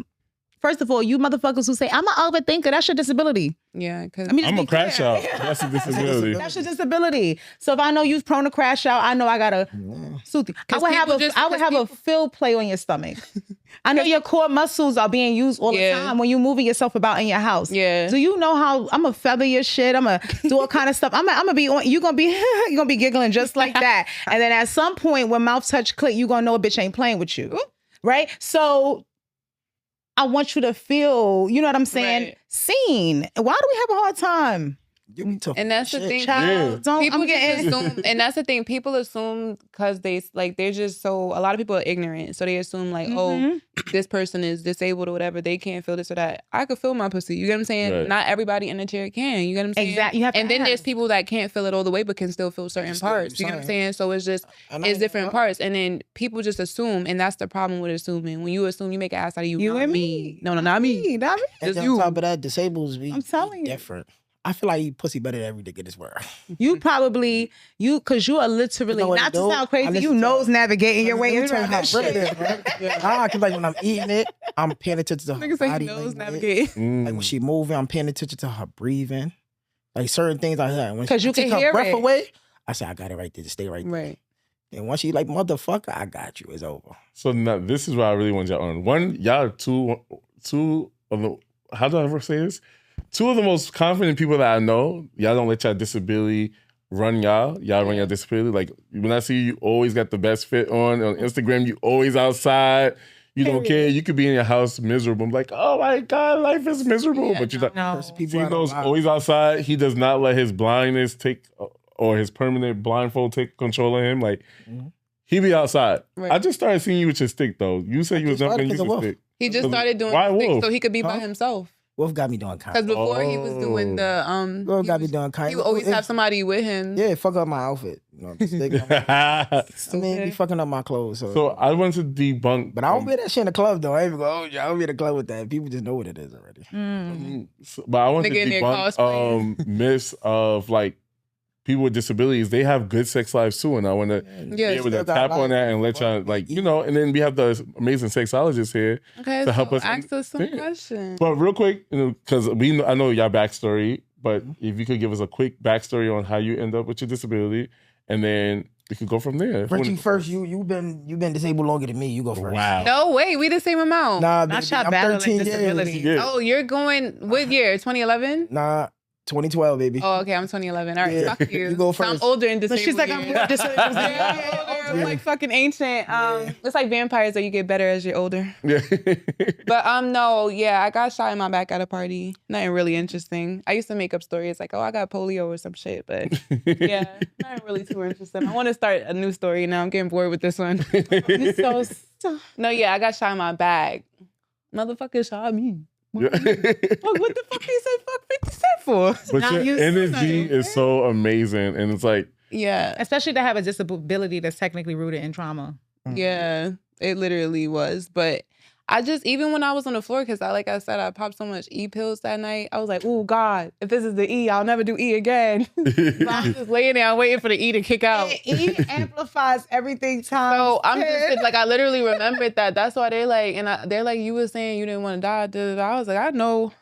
First of all, you motherfuckers who say I'm an overthinker, that's your disability. Yeah, because I'm a crash out. That's a disability. That's your disability. So if I know you're prone to crash out, I know I gotta soothe you. I would have a fill play on your stomach. I know your core muscles are being used all the time when you're moving yourself about in your house. Yeah. Do you know how I'm gonna feather your shit? I'm gonna do all kind of stuff. I'm gonna be on. You're gonna be giggling just like that. And then at some point when mouth touch click, you gonna know a bitch ain't playing with you, right? So I want you to feel, you know what I'm saying, Right. Seen. Why do we have a hard time? You be tough. And that's the thing. Child, don't. People I'm getting. just assume, and that's the thing. People assume because they're just so. A lot of people are ignorant, so they assume like, oh, this person is disabled or whatever. They can't feel this or that. I could feel my pussy. You get what I'm saying? Right. Not everybody in the chair can. You get what I'm saying? Exactly. You have to and then ask. there's people that can't feel it all the way, but can still feel certain parts. You get what I'm saying? So it's just it's different parts, and then people just assume, and that's the problem with assuming. When you assume, you make an ass out of you. You not and me. No, not me. Not me. And then on top of that, disabled be I'm telling you. different. I feel like you pussy better than every dick in this world. You probably because you are literally You know what not it to do? sound I crazy. listen You to nose navigating your way Let me into tell you how that brilliant shit. it is, right? Cause like when I'm eating it, I'm paying attention to her Niggas say body nose language. navigate. Like when she moving, I'm paying attention to her breathing. Like certain things like that. When 'Cause she you can take her hear breath it. away, I say I got it right there. Just stay right there. Right. And once she like motherfucker, I got you. It's over. So now this is what I really want y'all on. One, y'all are two of the, how do I ever say this? Two of the most confident people that I know. Y'all don't let y'all disability run y'all. Y'all run your disability. Like when I see you always got the best fit on Instagram, you always outside. You don't care. You could be in your house miserable. I'm like, oh my God, life is miserable. But you're like, No. Gino's always outside. He does not let his blindness take or his permanent blindfold take control of him. Like he be outside. Right. I just started seeing you with your stick though. You said you was never gonna use a stick. He just started doing Why the stick wolf? so he could be by himself. Wolf got me doing Because kind. before he was doing the Wolf got me doing kind. he would always have somebody with him. Yeah, fuck up my outfit. You know, I mean, be fucking up my clothes. So I want to debunk, But I don't wear that shit in the club though. I ain't even go, oh, yeah, I don't wear the club with that. People just know what it is already. But I want to Nigga in there debunk cosplaying. myths of like people with disabilities. They have good sex lives too, and I want to be able to still got tap life. on that and let y'all like you know. And then we have the amazing sexologist here Okay, to help so us ask us some understand. questions. But real quick, because I know your backstory, but if you could give us a quick backstory on how you end up with your disability, and then we could go from there. Frenchy, first, you've been disabled longer than me. You go first. Wow. No, wait, we the same amount. Nah, Not baby, y'all I'm battling 13 disability. years. Yeah. Oh, you're going what year? 2011? Nah, 2012, baby. Oh, okay, I'm 2011. All right, Yeah. fuck you. You go So I'm first. older and But disabled. she's like, I'm years. more disabled. I'm like fucking ancient. It's like vampires that you get better as you're older. Yeah. But no, yeah, I got shot in my back at a party. Nothing really interesting. I used to make up stories like, oh, I got polio or some shit, but yeah, not really too interesting. I want to start a new story now. I'm getting bored with this one. No, yeah, I got shot in my back. Motherfucker shot me. Fuck, what the fuck he said fuck 50 Cent for? But Now your you energy say. is so amazing, and it's like Yeah, Especially to have a disability that's technically rooted in trauma. yeah, it literally was. But I just, even when I was on the floor, because like I said, I popped so much E pills that night. I was like, oh God, if this is the E, I'll never do E again. So I'm just laying there waiting for the E to kick out. E amplifies everything times. So I'm just like, I literally remembered that. That's why they're like, they're like, you were saying you didn't want to die. Da, da, da. I was like, I know.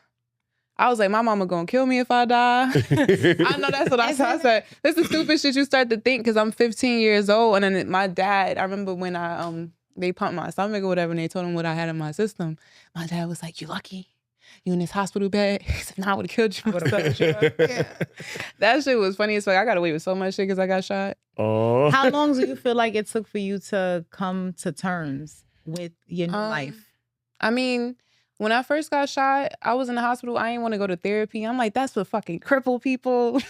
I was like, my mama gonna kill me if I die. I know that's what I said. I said, this is stupid shit you start to think because I'm 15 years old. And then my dad, I remember when they pumped my stomach or whatever and they told him what I had in my system. My dad was like, you lucky. You in this hospital bed? He said, nah, I would have killed you. Yeah. That shit was funny as fuck. I got away with so much shit because I got shot. Oh. How long do you feel like it took for you to come to terms with your new life? I mean, when I first got shot, I was in the hospital. I didn't want to go to therapy. I'm like, that's for fucking crippled people.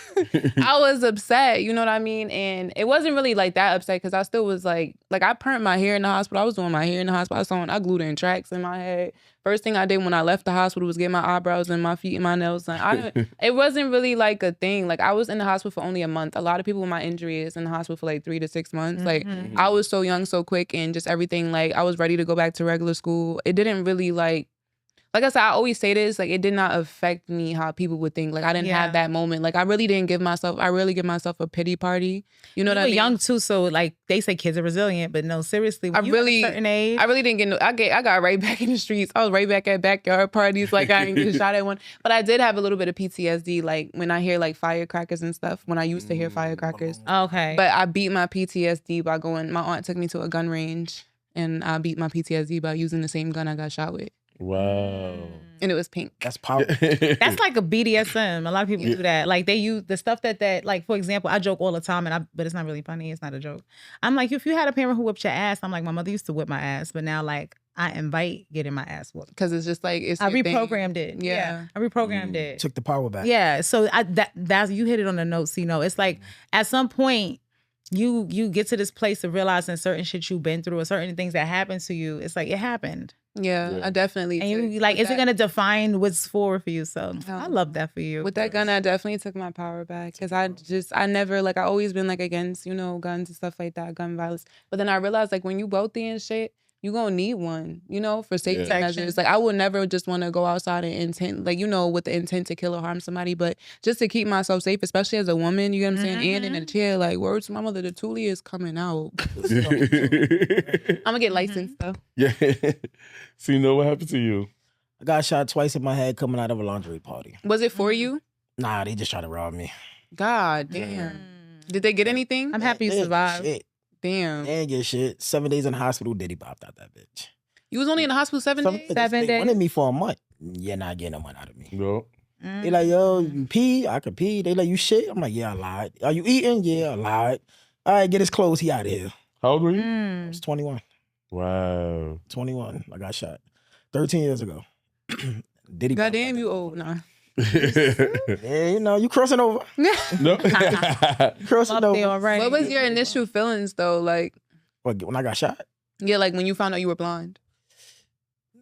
I was upset, you know what I mean? And it wasn't really like that upset because I still was like I permed my hair in the hospital. I was doing my hair in the hospital. I glued in tracks in my head. First thing I did when I left the hospital was get my eyebrows and my feet and my nails done. It wasn't really like a thing. Like I was in the hospital for only a month. A lot of people with my injury is in the hospital for like 3 to 6 months. Like I was so young, so quick, and just everything. Like I was ready to go back to regular school. It didn't really like I said, I always say this, like it did not affect me how people would think. Like I didn't have that moment. Like I really give myself a pity party. You know what I mean? Young too, so like they say kids are resilient, but no, seriously, when you at a certain age, I really didn't get I got right back in the streets. I was right back at backyard parties, like I didn't get shot at one. But I did have a little bit of PTSD, like when I hear like firecrackers and stuff, when I used to hear firecrackers. Okay. But I beat my PTSD by my aunt took me to a gun range and I beat my PTSD by using the same gun I got shot with. Wow. And it was pink. That's powerful. That's like a BDSM. A lot of people do that. Like they use the stuff that like, for example, I joke all the time, but it's not really funny. It's not a joke. I'm like, if you had a parent who whipped your ass, I'm like, my mother used to whip my ass, but now like I invite getting my ass whooped because it's just like I reprogrammed it. Yeah, I reprogrammed it. Took the power back. Yeah, so that's you hit it on the note, Cnote. It's like at some point. You get to this place of realizing certain shit you've been through or certain things that happened to you. It's like it happened. Yeah. I definitely. And you like, is it gonna define what's forward for you? So I love that for you. With that gun, I definitely took my power back because I never like I always been like against guns and stuff like that, gun violence. But then I realized like when you wealthy and shit, you gonna need one, for safety measures. Like I would never just want to go outside and intent, like with the intent to kill or harm somebody, but just to keep myself safe, especially as a woman. You get what I'm saying? And in a chair, like words to my mother, the Thule is coming out. I'm gonna get licensed though. Yeah. So what happened to you? I got shot twice in my head coming out of a lingerie party. Was it for you? Nah, they just tried to rob me. God damn. Did they get anything? I'm happy you survived. Shit. Damn. They didn't get shit. 7 days in the hospital, Diddy popped out that bitch. You was only in the hospital 7 days? 7 days. They wanted me for a month. You're not getting no money out of me. No. They like, yo, you pee? I could pee. They like, you shit? I'm like, yeah, I lied. Are you eating? Yeah, I lied. All right, get his clothes. He out of here. How old were you? I was 21. Wow. 21. I got shot 13 years ago. Diddy. Goddamn, you old now. Yeah, you crossing over. No. Crossing over. Already. What was your initial feelings though? Like When I got shot? Yeah, like when you found out you were blind.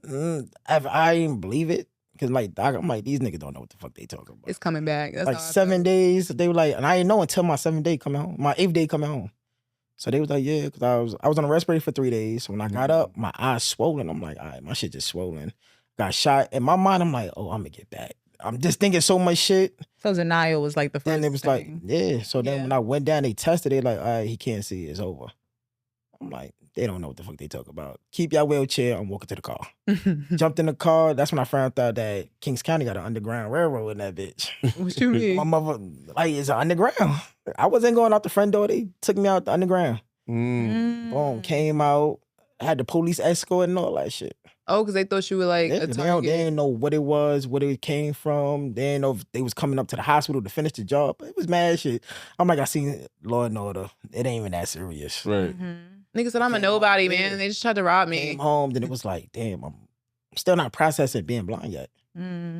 I didn't believe it. Because I'm like, these niggas don't know what the fuck they talking about. It's coming back. That's like 7 days. They were like, and I didn't know until my 7th day coming home. My 8th day coming home. So they was like, yeah, because I was on a respirator for 3 days. So when I got up, my eyes swollen. I'm like, all right, my shit just swollen. Got shot. In my mind, I'm like, oh, I'm gonna get back. I'm just thinking so much shit. So denial was like the first Then it was thing. like, yeah. So then when I went down, they tested it. Like, all right, he can't see. It's over. I'm like, they don't know what the fuck they talk about. Keep your wheelchair. I'm walking to the car. Jumped in the car. That's when I found out that Kings County got an underground railroad in that bitch. What you mean? My mother, it's an underground. I wasn't going out the front door. They took me out the underground. Boom, came out. Had the police escort and all that shit. Oh, because they thought you were like a target. They didn't know what it was, what it came from. They didn't know if they was coming up to the hospital to finish the job. But it was mad shit. I'm like, I seen Law and Order. It ain't even that serious. Right. Nigga said I'm a nobody, man. They just tried to rob me. Came home, then it was like, damn, I'm still not processing being blind yet.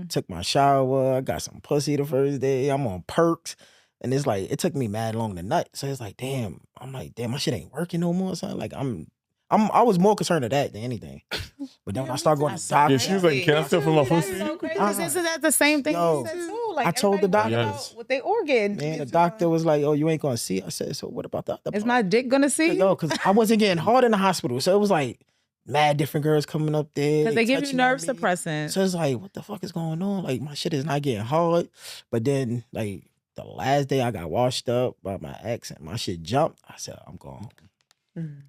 Took my shower, got some pussy the first day. I'm on perks. And it's like, it took me mad long to nut. So it's like, damn, I'm like, damn, my shit ain't working no more. Son. Like, I was more concerned of that than anything. But then when I started going to doctor. Yeah, she was like, can I still put my pussy? That's so crazy. Isn't that the same thing Yo, you said too? Like, I told the doctor. Yes. with their organ. Man, the doctor was like, oh, you ain't going to see. I said, so what about the other Is part? my dick gonna see? Yo, because I wasn't getting hard in the hospital. So it was like, mad different girls coming up there. Because they give you touching on nerve me. suppressants. So it's like, what the fuck is going on? Like, my shit is not getting hard. But then, like, the last day I got washed up by my ex and my shit jumped. I said, I'm going home.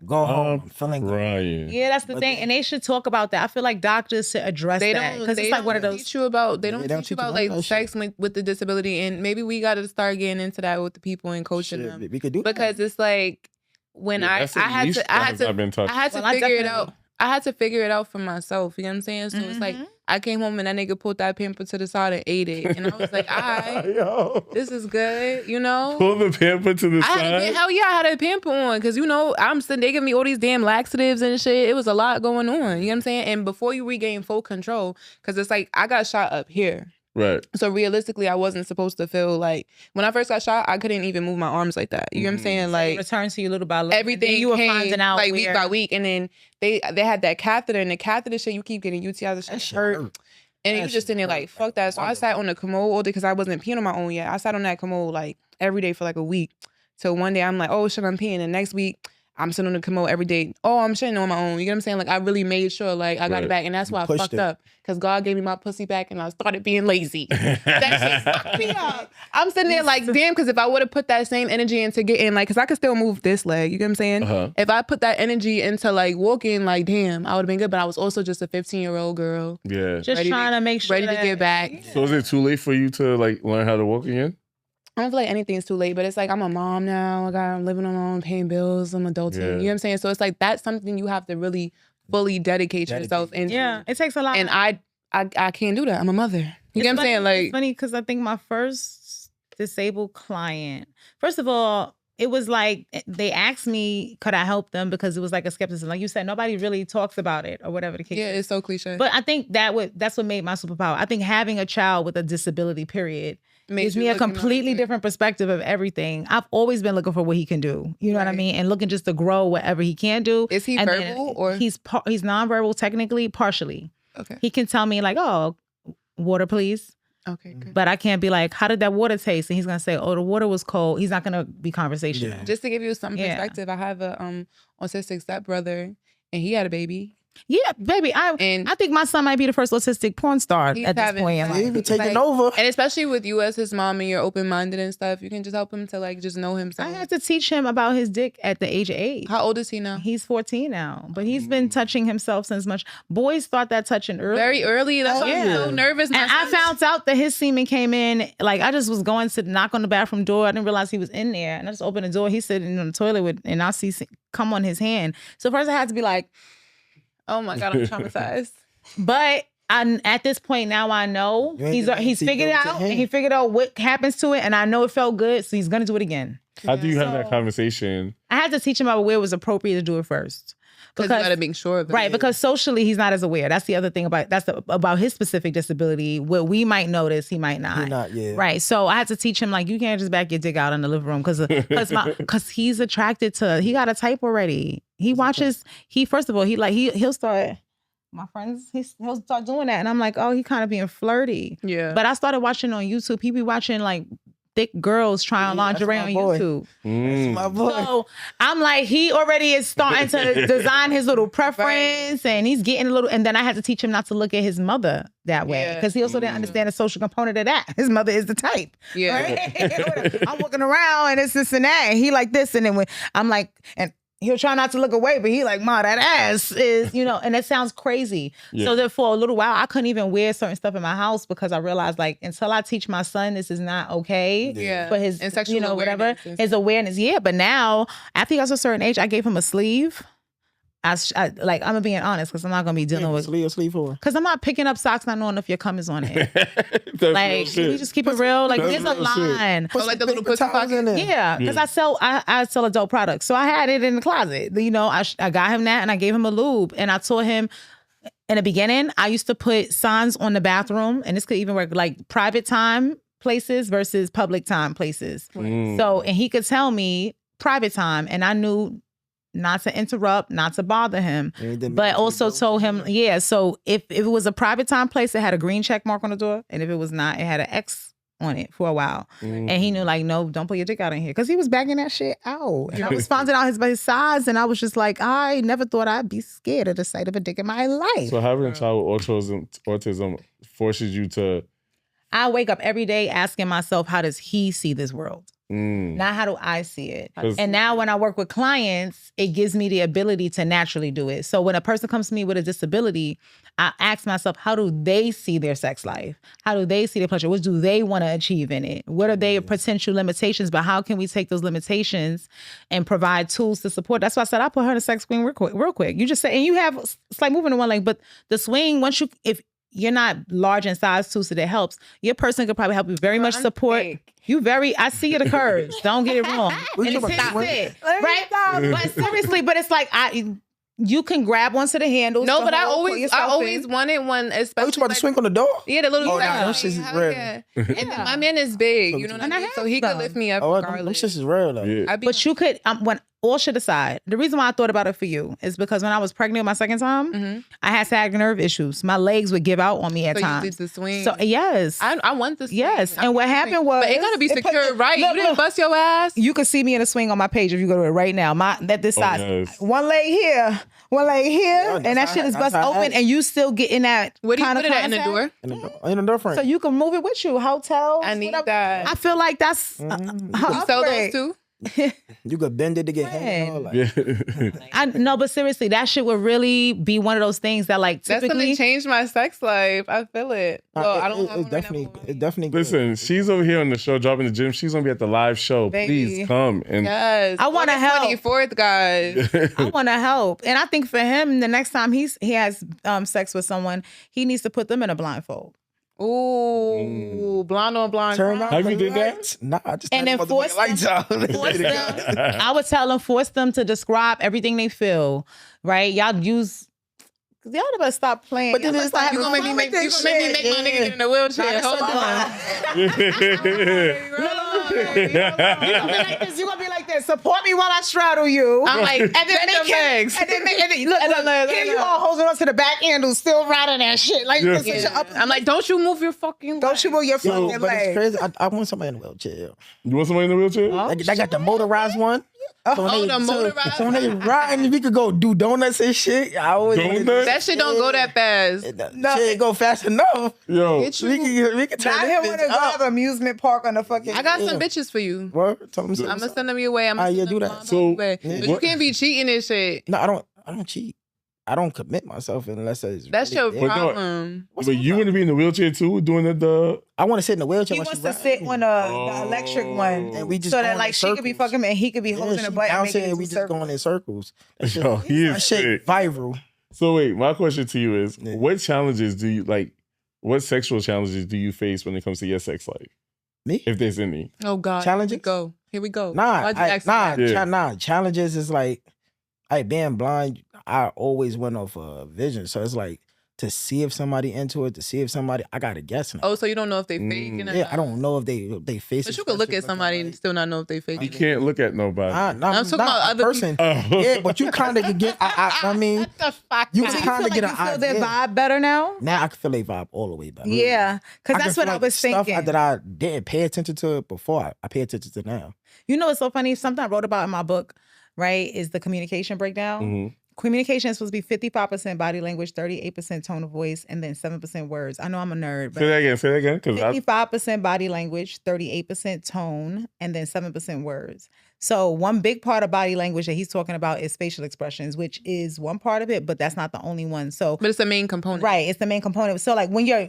Go home. I'm feeling good. Crying. Yeah, that's the But thing. then- And they should talk about that. I feel like doctors should address They that. don't. Because it's like one of those. Teach you about. They don't they don't teach you teach you about none of like that sex with the disability, and maybe we got to start getting into that with the people and coaching Shit, them we could do that. because it's like when Yeah, I that's a had niche to that has not been touched. I had to Well, I figure it definitely- out. I had to figure it out for myself. You know what I'm saying? So it's like I came home and that nigga pulled that pamper to the side and ate it, and I was like, all right, this is good. You know, pull the pamper to the side. Hell yeah, I had a pamper on because you know I'm sitting. They give me all these damn laxatives and shit. It was a lot going on. You know what I'm saying? And before you regain full control, because it's like I got shot up here. Right. So realistically, I wasn't supposed to feel like when I first got shot, I couldn't even move my arms like that. You know what I'm saying? Like return to you little by little. everything you were came, finding out like week by week, and then they had that catheter, and the catheter shit, you keep getting UTIs, that shit hurt. And you just sitting there like, fuck that. So I sat on the commode all day because I wasn't peeing on my own yet. I sat on that commode like every day for like a week. So one day I'm like, oh shit, I'm peeing. And next week I'm sitting on the commode every day. Oh, I'm shitting on my own. You know what I'm saying? Like I really made sure like I got it back. And that's why I fucked up. Because God gave me my pussy back and I started being lazy. That shit fucked me up. I'm sitting there like, damn, because if I would have put that same energy into getting like, because I could still move this leg. You know what I'm saying? If I put that energy into like walking, like, damn, I would have been good. But I was also just a 15-year-old girl. Yeah. Just trying to make sure. Ready to get back. So is it too late for you to like learn how to walk again? I don't feel like anything's too late, but it's like I'm a mom now. I'm living on my own, paying bills. I'm adulting. You know what I'm saying? So it's like that's something you have to really fully dedicate yourself into. Yeah, it takes a lot. And I can't do that. I'm a mother. You know what I'm saying? Like it's funny because I think my first disabled client, first of all, it was like they asked me, could I help them? Because it was like a skepticism. Like you said, nobody really talks about it or whatever the case is. Yeah, it's so cliche. But I think that's what made my superpower. I think having a child with a disability, period, gives me a completely different perspective of everything. I've always been looking for what he can do. You know what I mean? And looking just to grow whatever he can do. Is he verbal or? He's nonverbal technically, partially. Okay. He can tell me like, oh, water please. Okay, good. But I can't be like, how did that water taste? And he's going to say, oh, the water was cold. He's not going to be conversational. Yeah. Just to give you some perspective, I have a autistic stepbrother and he had a baby. Yeah, baby. I think my son might be the first autistic porn star at this point. He's been taking over. And especially with you as his mom and you're open-minded and stuff, you can just help him to like just know himself. I had to teach him about his dick at the age of 8. How old is he now? He's 14 now, but he's been touching himself since much. Boys start that touching early. Very early. That's why I'm so nervous. And I found out that his semen came in, like I just was going to knock on the bathroom door. I didn't realize he was in there. And I just opened the door. He's sitting on the toilet and I see come on his hand. So first I had to be like, oh my God, I'm traumatized. But at this point now I know he's figured it out and he figured out what happens to it and I know it felt good, so he's gonna do it again. How do you have that conversation? I had to teach him about where it was appropriate to do it first. Because you gotta make sure of it. Right, because socially he's not as aware. That's the other thing about his specific disability. What we might notice, he might not. Right. So I had to teach him like you can't just back your dick out in the living room because he's attracted to. He got a type already. He watches. First of all he'll start. My friends, he'll start doing that, and I'm like, oh, he kind of being flirty. Yeah. But I started watching on YouTube. He be watching like thick girls trying on lingerie on YouTube. That's my boy. So I'm like, he already is starting to design his little preference and he's getting a little, and then I had to teach him not to look at his mother that way because he also didn't understand the social component of that. His mother is the type. Yeah. Right? I'm walking around and it's this and that. And he like this. And then when I'm like, and he'll try not to look away, but he like, ma, that ass is, and it sounds crazy. Yeah. So then for a little while, I couldn't even wear certain stuff in my house because I realized like, until I teach my son, this is not okay. Yeah. For his, whatever, his awareness. Yeah. But now, after he got to a certain age, I gave him a sleeve. I'm being honest because I'm not gonna be dealing with sleeve for because I'm not picking up socks not knowing if your cum is on it. Like, can we just keep it real? Like, there's a line. Oh, like the little pussy pocket in there. Yeah, because I sell adult products, so I had it in the closet. I got him that and I gave him a lube and I taught him. In the beginning, I used to put signs on the bathroom, and this could even work like private time places versus public time places. So, and he could tell me private time, and I knew not to interrupt, not to bother him, but also told him, so if it was a private time place, it had a green check mark on the door. And if it was not, it had an X on it for a while. And he knew like, no, don't put your dick out in here. Cause he was backing that shit out. And I was finding out his size. And I was just like, I never thought I'd be scared of the sight of a dick in my life. So having a child with autism forces you to... I wake up every day asking myself, how does he see this world? Not how do I see it. 'Cause- And now when I work with clients, it gives me the ability to naturally do it. So when a person comes to me with a disability, I ask myself, how do they see their sex life? How do they see their pleasure? What do they want to achieve in it? What are their potential limitations? But how can we take those limitations and provide tools to support? That's why I said I put her in a sex swing real quick. You just say, and you have it's like moving to one leg, but the swing, if you're not large in size too, so that helps. Your person could probably help you very much support. You I see it occurs. Don't get it wrong. And it's his fit, right? But seriously, but it's like you can grab onto the handles. No, but I always wanted one, especially. Oh, you talking about the swing on the door? Yeah, the little. Oh, nah, them shits is rare. Yeah. And then my man is big, you know what I mean? So he could lift me up Oh, them regardless. shits is rare though. Yeah. But you could, when all shit aside, the reason why I thought about it for you is because when I was pregnant my second time, I had sciatic nerve issues. My legs would give out on me at times. You did the swing. So yes, I want the swing. yes. And what happened was, but it gotta be secure, right? Look, You didn't bust your ass. You can see me in a swing on my page if you go to it right now. This size, yes. one leg here, Yeah, and that shit is bust that's how I open, had it. and you still getting that. Where do you kind put of it at in the contact. door? In the door frame. So you can move it with you. Hotels. I need whatever. that. I feel like that's You sell those too? You could bend it to get hang. Like, Yeah. I no, but seriously, that shit would really be one of those things that like That's typically gonna change my sex life. I feel it. Well, I don't have it's one right now. definitely good. Listen, she's over here on the show, dropping the gym. She's gonna be at the live show. Baby. Please come and Yes. I wanna help. 24th, guys. I want to help. And I think for him, the next time he has sex with someone, he needs to put them in a blindfold. Ooh, blonde on blonde. Turn crime. out Have you the did that? lights. Nah, I just And turned then the motherfucking lights out. I would tell them, force them to describe everything they feel, right? Y'all better stop playing. But then Y'all it's better like, stop You gonna make me make my nigga get in a wheelchair. Hold on. You're gonna be like this. Support me while I straddle you. I'm like, And then bend make them him, legs. and then look, here you all holding on to the back handle, still riding that shit. Like you can switch it up. I'm like, don't you move your fucking Don't you move your Yo, fucking but it's leg. crazy. I want somebody in a wheelchair. You want somebody in the wheelchair? They got the motorized one. So when the motorized so when they riding, we could go do donuts and shit. I always wanted to- Donuts? That shit don't go that fast. Shit go fast enough. Yo, Bitch, you- We can turn Not him this when bitch they have up. amusement park on the fucking. I got some bitches for you. Word? Tell them I'm gonna send them your way. I'm gonna yeah, send do them that. my So, way. But you what- can't be cheating and shit. No, I don't cheat. I don't commit myself unless it's That's really your there. But no, problem. but you want to be in the wheelchair too, doing the I want to sit in the wheelchair. He while wants she to sit riding. on the electric one, And we just so that going like in she could be circles. fucking and he could be Yeah, holding she the butt and bouncing making and we it just going in circles. That shit, Yo, he that is shit sick. viral. So wait, my question to you is, Yeah. what challenges do you like? What sexual challenges do you face when it comes to your sex life, Me? if there's any? Oh God. Challenges? Here we go. Nah, Why'd you ask me that? Yeah. Challenges is like, being blind, I always went off a vision. So it's like to see if somebody into it, I gotta guess now. Oh, so you don't know if they fake? Yeah, I don't know if they face. But you could look at somebody and still not know if they fake. You can't look at nobody. I'm talking about other person. Oh. Yeah, but you kind of can get. I mean, you can So you kind feel of like get you an feel their idea. vibe better now? Now I can feel their vibe all the way back. Yeah, because can that's feel what I like was stuff thinking. that I didn't pay attention to before. I pay attention to now. You know what's so funny? Something I wrote about in my book, right, is the communication breakdown. Mhm. Communication is supposed to be 55% body language, 38% tone of voice, and then 7% words. I know I'm a nerd, Say but that again. Because 55% body language, 38% tone, and then 7% words. So one big part of body language that he's talking about is facial expressions, which is one part of it, but that's not the only one. So But it's the main component. right, it's the main component. So like when you're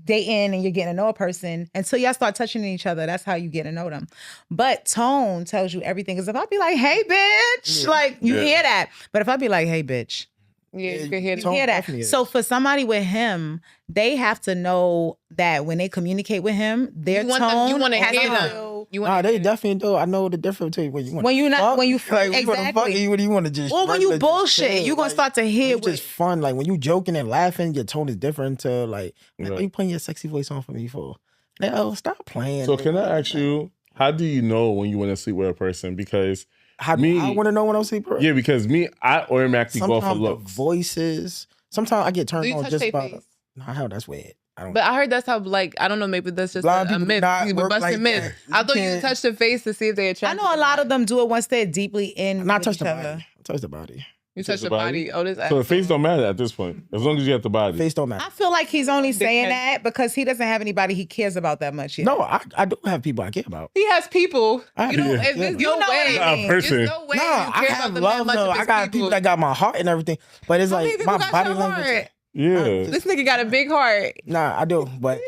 dating and you're getting to know a person, until y'all start touching each other, that's how you get to know them. But tone tells you everything. Because if I be like, "Hey, bitch," like you hear that. But if I be like, "Hey, bitch," Yeah, you can hear you it. hear that. definitely is. So for somebody with him, they have to know that when they communicate with him, their You want tone them. You want to has hear to them. feel- You Nah, want they definitely do. I know the difference between when you want When you not- fuck, when you like, exactly. when you want to just Or when you regular just bullshit, chill, you're gonna like, start to hear when you just fun. Like when you joking and laughing, your tone is different to like, Right. what you putting your sexy voice on for me for? Like, oh, stop playing. So can I ask you, how do you know when you want to sleep with a person? Because How me- I want to know when I'm sleeping. yeah, because me, I automatically go for Sometimes the looks. voices. Sometimes I get turned Do you on touch just their by. face? Nah, hell, that's weird. I don't. But I heard that's how, like, I don't know, maybe that's just Blind a people do myth. not But work busted like myth. that. I You thought you can't- touched the face to see if they I attract. know a lot of them do it once they're deeply in not with touch each the other. body. Touch the body. You touch the body. Oh, this. So the face don't matter at this point, as long as you have the body. Face don't matter. I feel like he's only saying that because he doesn't have anybody he cares about that much yet. No, I do have people I care about. He has people. I- You don't. yeah. If there's You no know way. what I mean. A person. There's no way Nah, you I care have about them that love much. though. if I it's got people that got my heart and everything, but it's How many like people my got body your language. heart? Yeah. This nigga got a big heart. Nah, I do, but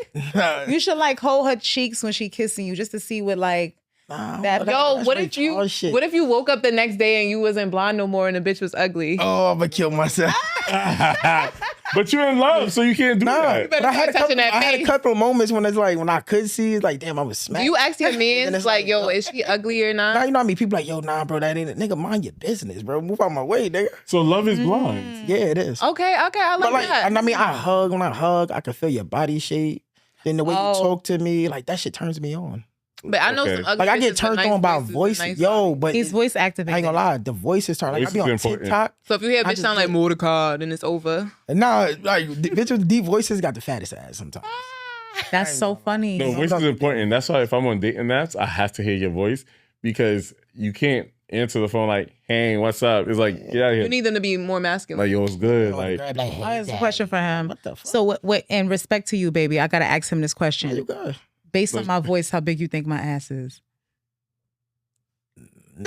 You should like hold her cheeks when she kissing you just to see what like nah, That- Yo, what really if you? charged shit. What if you woke up the next day and you wasn't blonde no more and the bitch was ugly? Oh, I'm gonna kill myself. But you're in love, so you can't do Nah, that. but I had, start touching that I had a face. couple of moments when it's like when I could see, it's like damn, I was Do smacked. you ask your And man it's like, like, yo, is she ugly or Nah, not? you know what I mean? People like, yo, nah, bro, that ain't it. Nigga, mind your business, bro. Move out my way, nigga. So love is blind. Yeah, it is. Okay, I But like like, that. and I mean, I hug. When I hug, I can feel your body shape. Then the way you talk to me, like that shit turns me on. But I know Okay. some ugly Like I bitches get with turned nice on by voices and voice. nice Yo, bodies. but he's voice I activated. ain't gonna lie, the voices turn. Like Voice I be is on important. TikTok. So if you hear a I bitch just sound like get- Mordecai, then it's over. And nah, like the bitch with deep voices got the fattest ass sometimes. That's so funny. No, voice is important. That's why if I'm on dating apps, I have to hear your voice because you can't answer the phone like, "Hey, what's up?" It's like, get out of You here. need them to be more masculine. Like, yo, it's good. Like, Like, I have a question for him. What the fuck? So what in respect to you, baby, I gotta ask him this You question. good? Based on my voice, how big you think my ass is? he's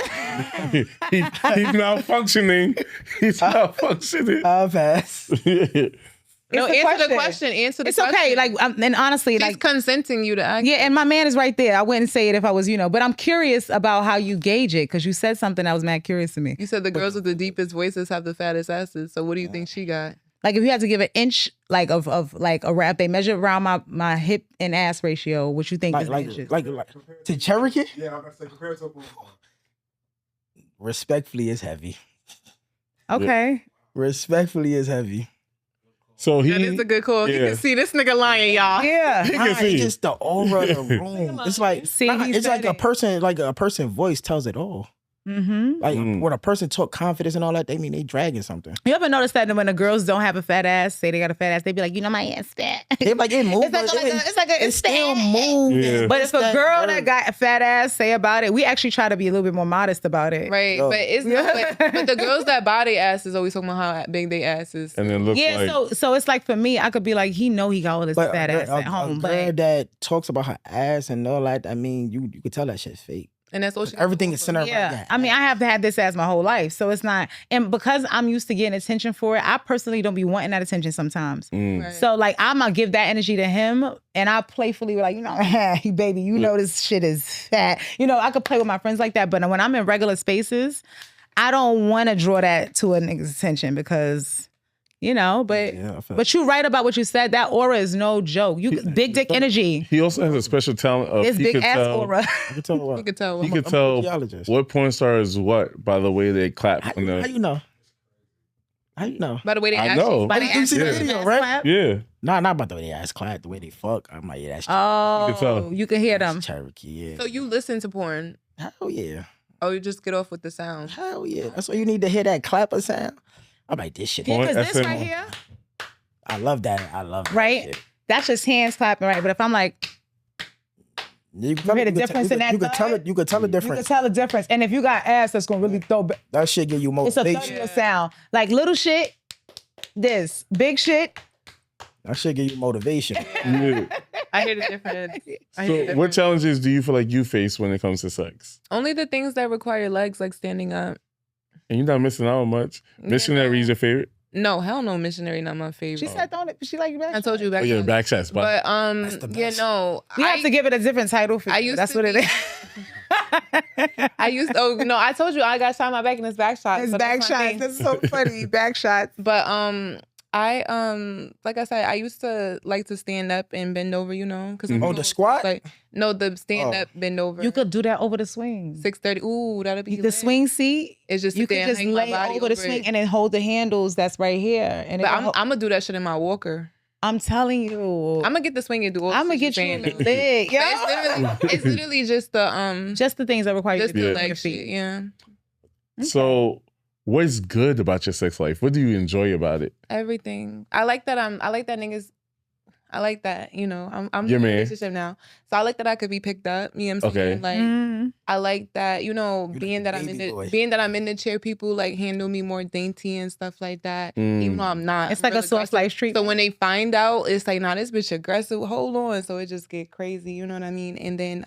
malfunctioning. He's malfunctioning. I'll pass. No, It's a answer the question. Answer the It's question. okay. Like, and honestly, She's like, consenting you to ask. yeah, and my man is right there. I wouldn't say it if I was, but I'm curious about how you gauge it because you said something that was mad curious to me. You said the girls with the deepest voices have the fattest asses. So what do you think she got? Like, if you had to give an inch, like of like a wrap, they measure around my hip and ass ratio. What you think is like, inches? like to Cherokee. Yeah, I'm gonna say compared to Respectfully, is heavy. Okay. Respectfully, is heavy. So he That is a good call. You yeah. can see this nigga lying, y'all. Yeah. He can Nah, see. it's just the aura of the room. It's like See, he it's said like it. a person voice tells it all. Mm-hmm. Like Mm. when a person talk confidence and all that, they mean they dragging something. You ever notice that when the girls don't have a fat ass, say they got a fat ass, they be like, my ass fat. They like it moves. It's still moving. Yeah. But if a girl that word. got a fat ass say about it, we actually try to be a little bit more modest about it. Right, Yo. but it's not. But the girls that body ass is always talking about how big they ass is. and then look Yeah, like so it's like for me, I could be like, he know he got all this But fat ass at home, a girl but that talks about her ass and all that, I mean, you could tell that shit's fake. And that's all she. Everything is centered yeah. around that. I mean, I have had this ass my whole life, so it's not. And because I'm used to getting attention for it, I personally don't be wanting that attention sometimes. Right. So like, I'm gonna give that energy to him, and I playfully be like, hey, baby, you know this shit is fat. I could play with my friends like that, but when I'm in regular spaces, I don't want to draw that to a nigga's attention because. But Yeah, I feel but you right about what you said. That aura is no joke. Big dick energy. he also has a special talent of It's he big could ass tell, aura. I can tell what. You could tell. He could I'm a tell physiologist. what porn star is what by the way they clap. How on the, you know? How you know? By the way they I ask know. you. By the You see the ass video, ass right? clap. yeah. Nah, not about the way they ass clap, the way they fuck. I'm like, yeah, that's Oh, tell. you can hear them. Cherokee. Yeah. So you listen to porn. Hell yeah. Oh, you just get off with the sound. Hell yeah. That's why you need to hear that clapper sound. I'm like, this shit. Yeah, Porn because this FM. right here, I love that. I love that Right? shit. that's just hands clapping, right? But if I'm like, You can hear the you can difference you in can- that You can tell thud? it. You can tell the you can difference. tell the difference. And if you got ass that's gonna really throw back, That shit give you it's a motivation. thuddier sound. Like little shit, this. Big shit, That shit give you motivation. Yeah. I hear the difference. I hear the So, what difference. challenges do you feel like you face when it comes to sex? Only the things that require legs, like standing up. And you're not missing out on much. Missionary is your favorite. No, hell no, missionary not my favorite. she said, don't it? She like back. I told you back. Oh yeah, then. back shots. But But That's the yeah, best. no. You have to give it a different title for I you. used That's to what it be- is. I used. Oh no, I told you I got shot in my back and it's back shots. It's so back that's my shots. thing. That's so funny. Back shots. But I like I said, I used to like to stand up and bend over, because Oh, the squat? Like no, the stand up, bend over. You could do that over the swing. 6:30. Ooh, that'll be The lit. swing seat. It's just You sit there could and just hang my lay body over the it. swing and then hold the handles that's right here. And But it'll I'm gonna do that shit in my walker. I'm telling you. I'm gonna get the swing and do all. I'm gonna the shit get you're you saying, though. lit. But Yo. it's literally just the Just the things that require you just to the do Yeah. it on your leg feet. shit. Yeah, so, what's good about your sex life? What do you enjoy about it? everything. I like that niggas. I like that. You know, I'm Your in a man. relationship now, so I like that I could be picked up. You know what I'm Okay. saying? Like, I like that. You know, being that I'm in the chair, people like handle me more dainty and stuff like that. Even though I'm not, It's like a soft life treat. So when they find out, it's like, nah, this bitch aggressive. Hold on, so it just get crazy. You know what I mean? And then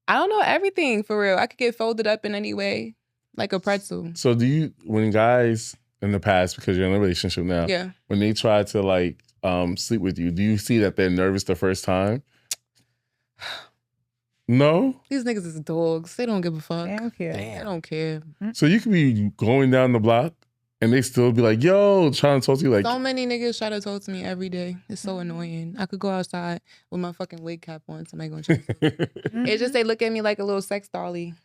I don't know everything for real. I could get folded up in any way, like a pretzel. So do you, when guys in the past, because you're in a relationship now, when they try to like sleep with you, do you see that they're nervous the first time? No? These niggas is dogs. They don't give a fuck. They don't care. They don't care. So you could be going down the block and they still be like, yo, trying to talk to you like... So many niggas try to talk to me every day. It's so annoying. I could go outside with my fucking wig cap on. Somebody gonna try to It's just they look at me like a little sex dolly.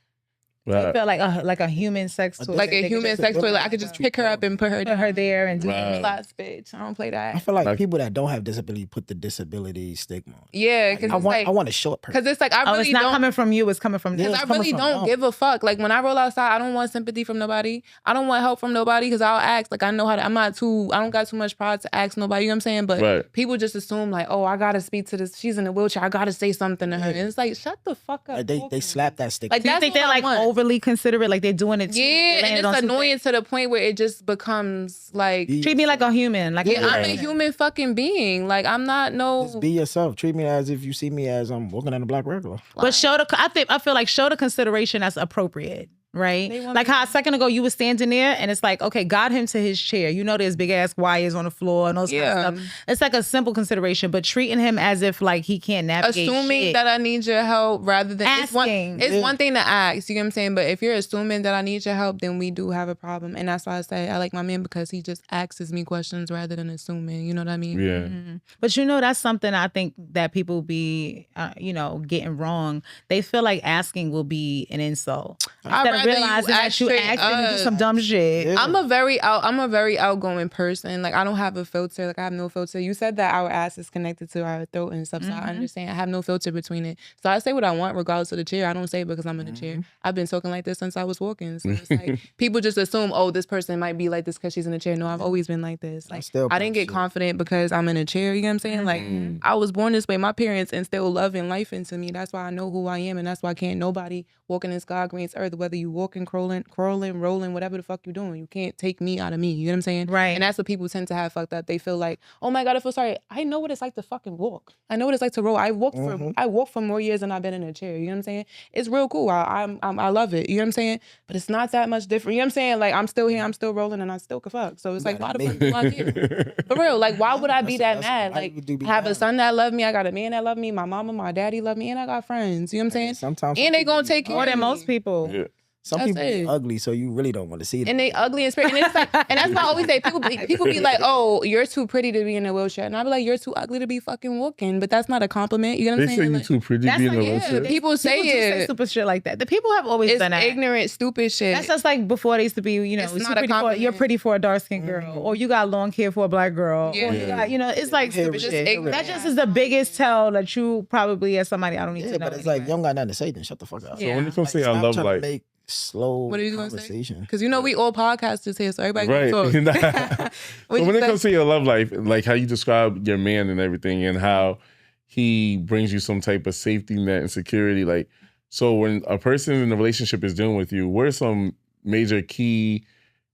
I feel like a human sex toy. Like a human sex toy. Like I could just pick her up and put her there and do last bitch. I don't play that. I feel like people that don't have disability put the disability stigma on it. Yeah, because I want a short person. Because it's like I really it's not coming from you. It's coming from them. Because I really don't give a fuck. Like when I roll outside, I don't want sympathy from nobody. I don't want help from nobody because I'll ask. Like I know how to. I don't got too much pride to ask nobody. You know what I'm saying? But people just assume like, oh, I gotta speak to this. She's in a wheelchair. I gotta say something to her. And it's like, shut the fuck up. They slap that stigma. Like, do you think they're like overly considerate? Like they're doing it. Yeah, and it's annoying to the point where it just becomes like, treat me like a human. Like I'm a human fucking being. Like I'm not Just be yourself. Treat me as if you see me as I'm walking down the block regular. But I feel like show the consideration that's appropriate. Right? Like how a second ago you were standing there and it's like, okay, got him to his chair. You know there's big ass wires on the floor and those kind of stuff. It's like a simple consideration, but treating him as if like he can't navigate assuming that I need your help rather than asking. It's one thing to ask, you know what I'm saying? But if you're assuming that I need your help, then we do have a problem. And that's why I say I like my man because he just asks me questions rather than assuming. You know what I mean? Yeah. Mm-hmm. But you know, that's something I think that people be, getting wrong. They feel like asking will be an insult. Realizing that you asked to do some dumb shit. Yeah. I'm a very outgoing person. Like I don't have a filter. Like I have no filter. You said that our ass is connected to our throat and stuff. So I understand. I have no filter between it. So I say what I want regardless of the chair. I don't say it because I'm in the chair. I've been talking like this since I was walking. So it's like people just assume, oh, this person might be like this because she's in the chair. No, I've always been like this. Like I didn't get confident because I'm in a chair. You know what I'm saying? Like I was born this way. My parents instilled love and life into me. That's why I know who I am, and that's why can't nobody walk in this God green earth, whether you walking, crawling, rolling, whatever the fuck you doing. You can't take me out of me. You know what I'm saying? Right. And that's what people tend to have fucked up. They feel like, oh my God, I feel sorry. I know what it's like to fucking walk. I know what it's like to roll. I walked for more years than I've been in a chair. You know what I'm saying? It's real cool. I love it. You know what I'm saying? But it's not that much different. You know what I'm saying? Like I'm still here, I'm still rolling, and I still can fuck. So it's like, why the fuck do I care? For real. Like why would I be that mad? Like I have a son that love me. I got a man that love me. My mama, my daddy love me, and I got friends. You know what I'm saying? Sometimes and they gonna take care more than of most people. Yeah. Some people be ugly, so you really don't want to see them. And they ugly in spirit. And it's like, and that's why I always say people be like, oh, you're too pretty to be in a wheelchair. And I be like, you're too ugly to be fucking walking. But that's not a compliment. You know what I'm saying? They say you're too pretty to be in a wheelchair. People say stupid shit like that. The people have always done that. Ignorant, stupid shit. That's just like before they used to be, it's not a compliment. You're pretty for a dark skinned girl, or you got long hair for a black girl, or you got, it's like stupid shit. That just is the biggest tell that you probably as somebody I don't need to know. But it's like you don't got nothing to say, then shut the fuck up. So when it comes to I love life. Slow what are you conversation. Gonna say? Because we all podcasters here, so everybody can talk. So when it comes to your love life, like how you describe your man and everything, and how he brings you some type of safety net and security, like so when a person in a relationship is dealing with you, what are some major key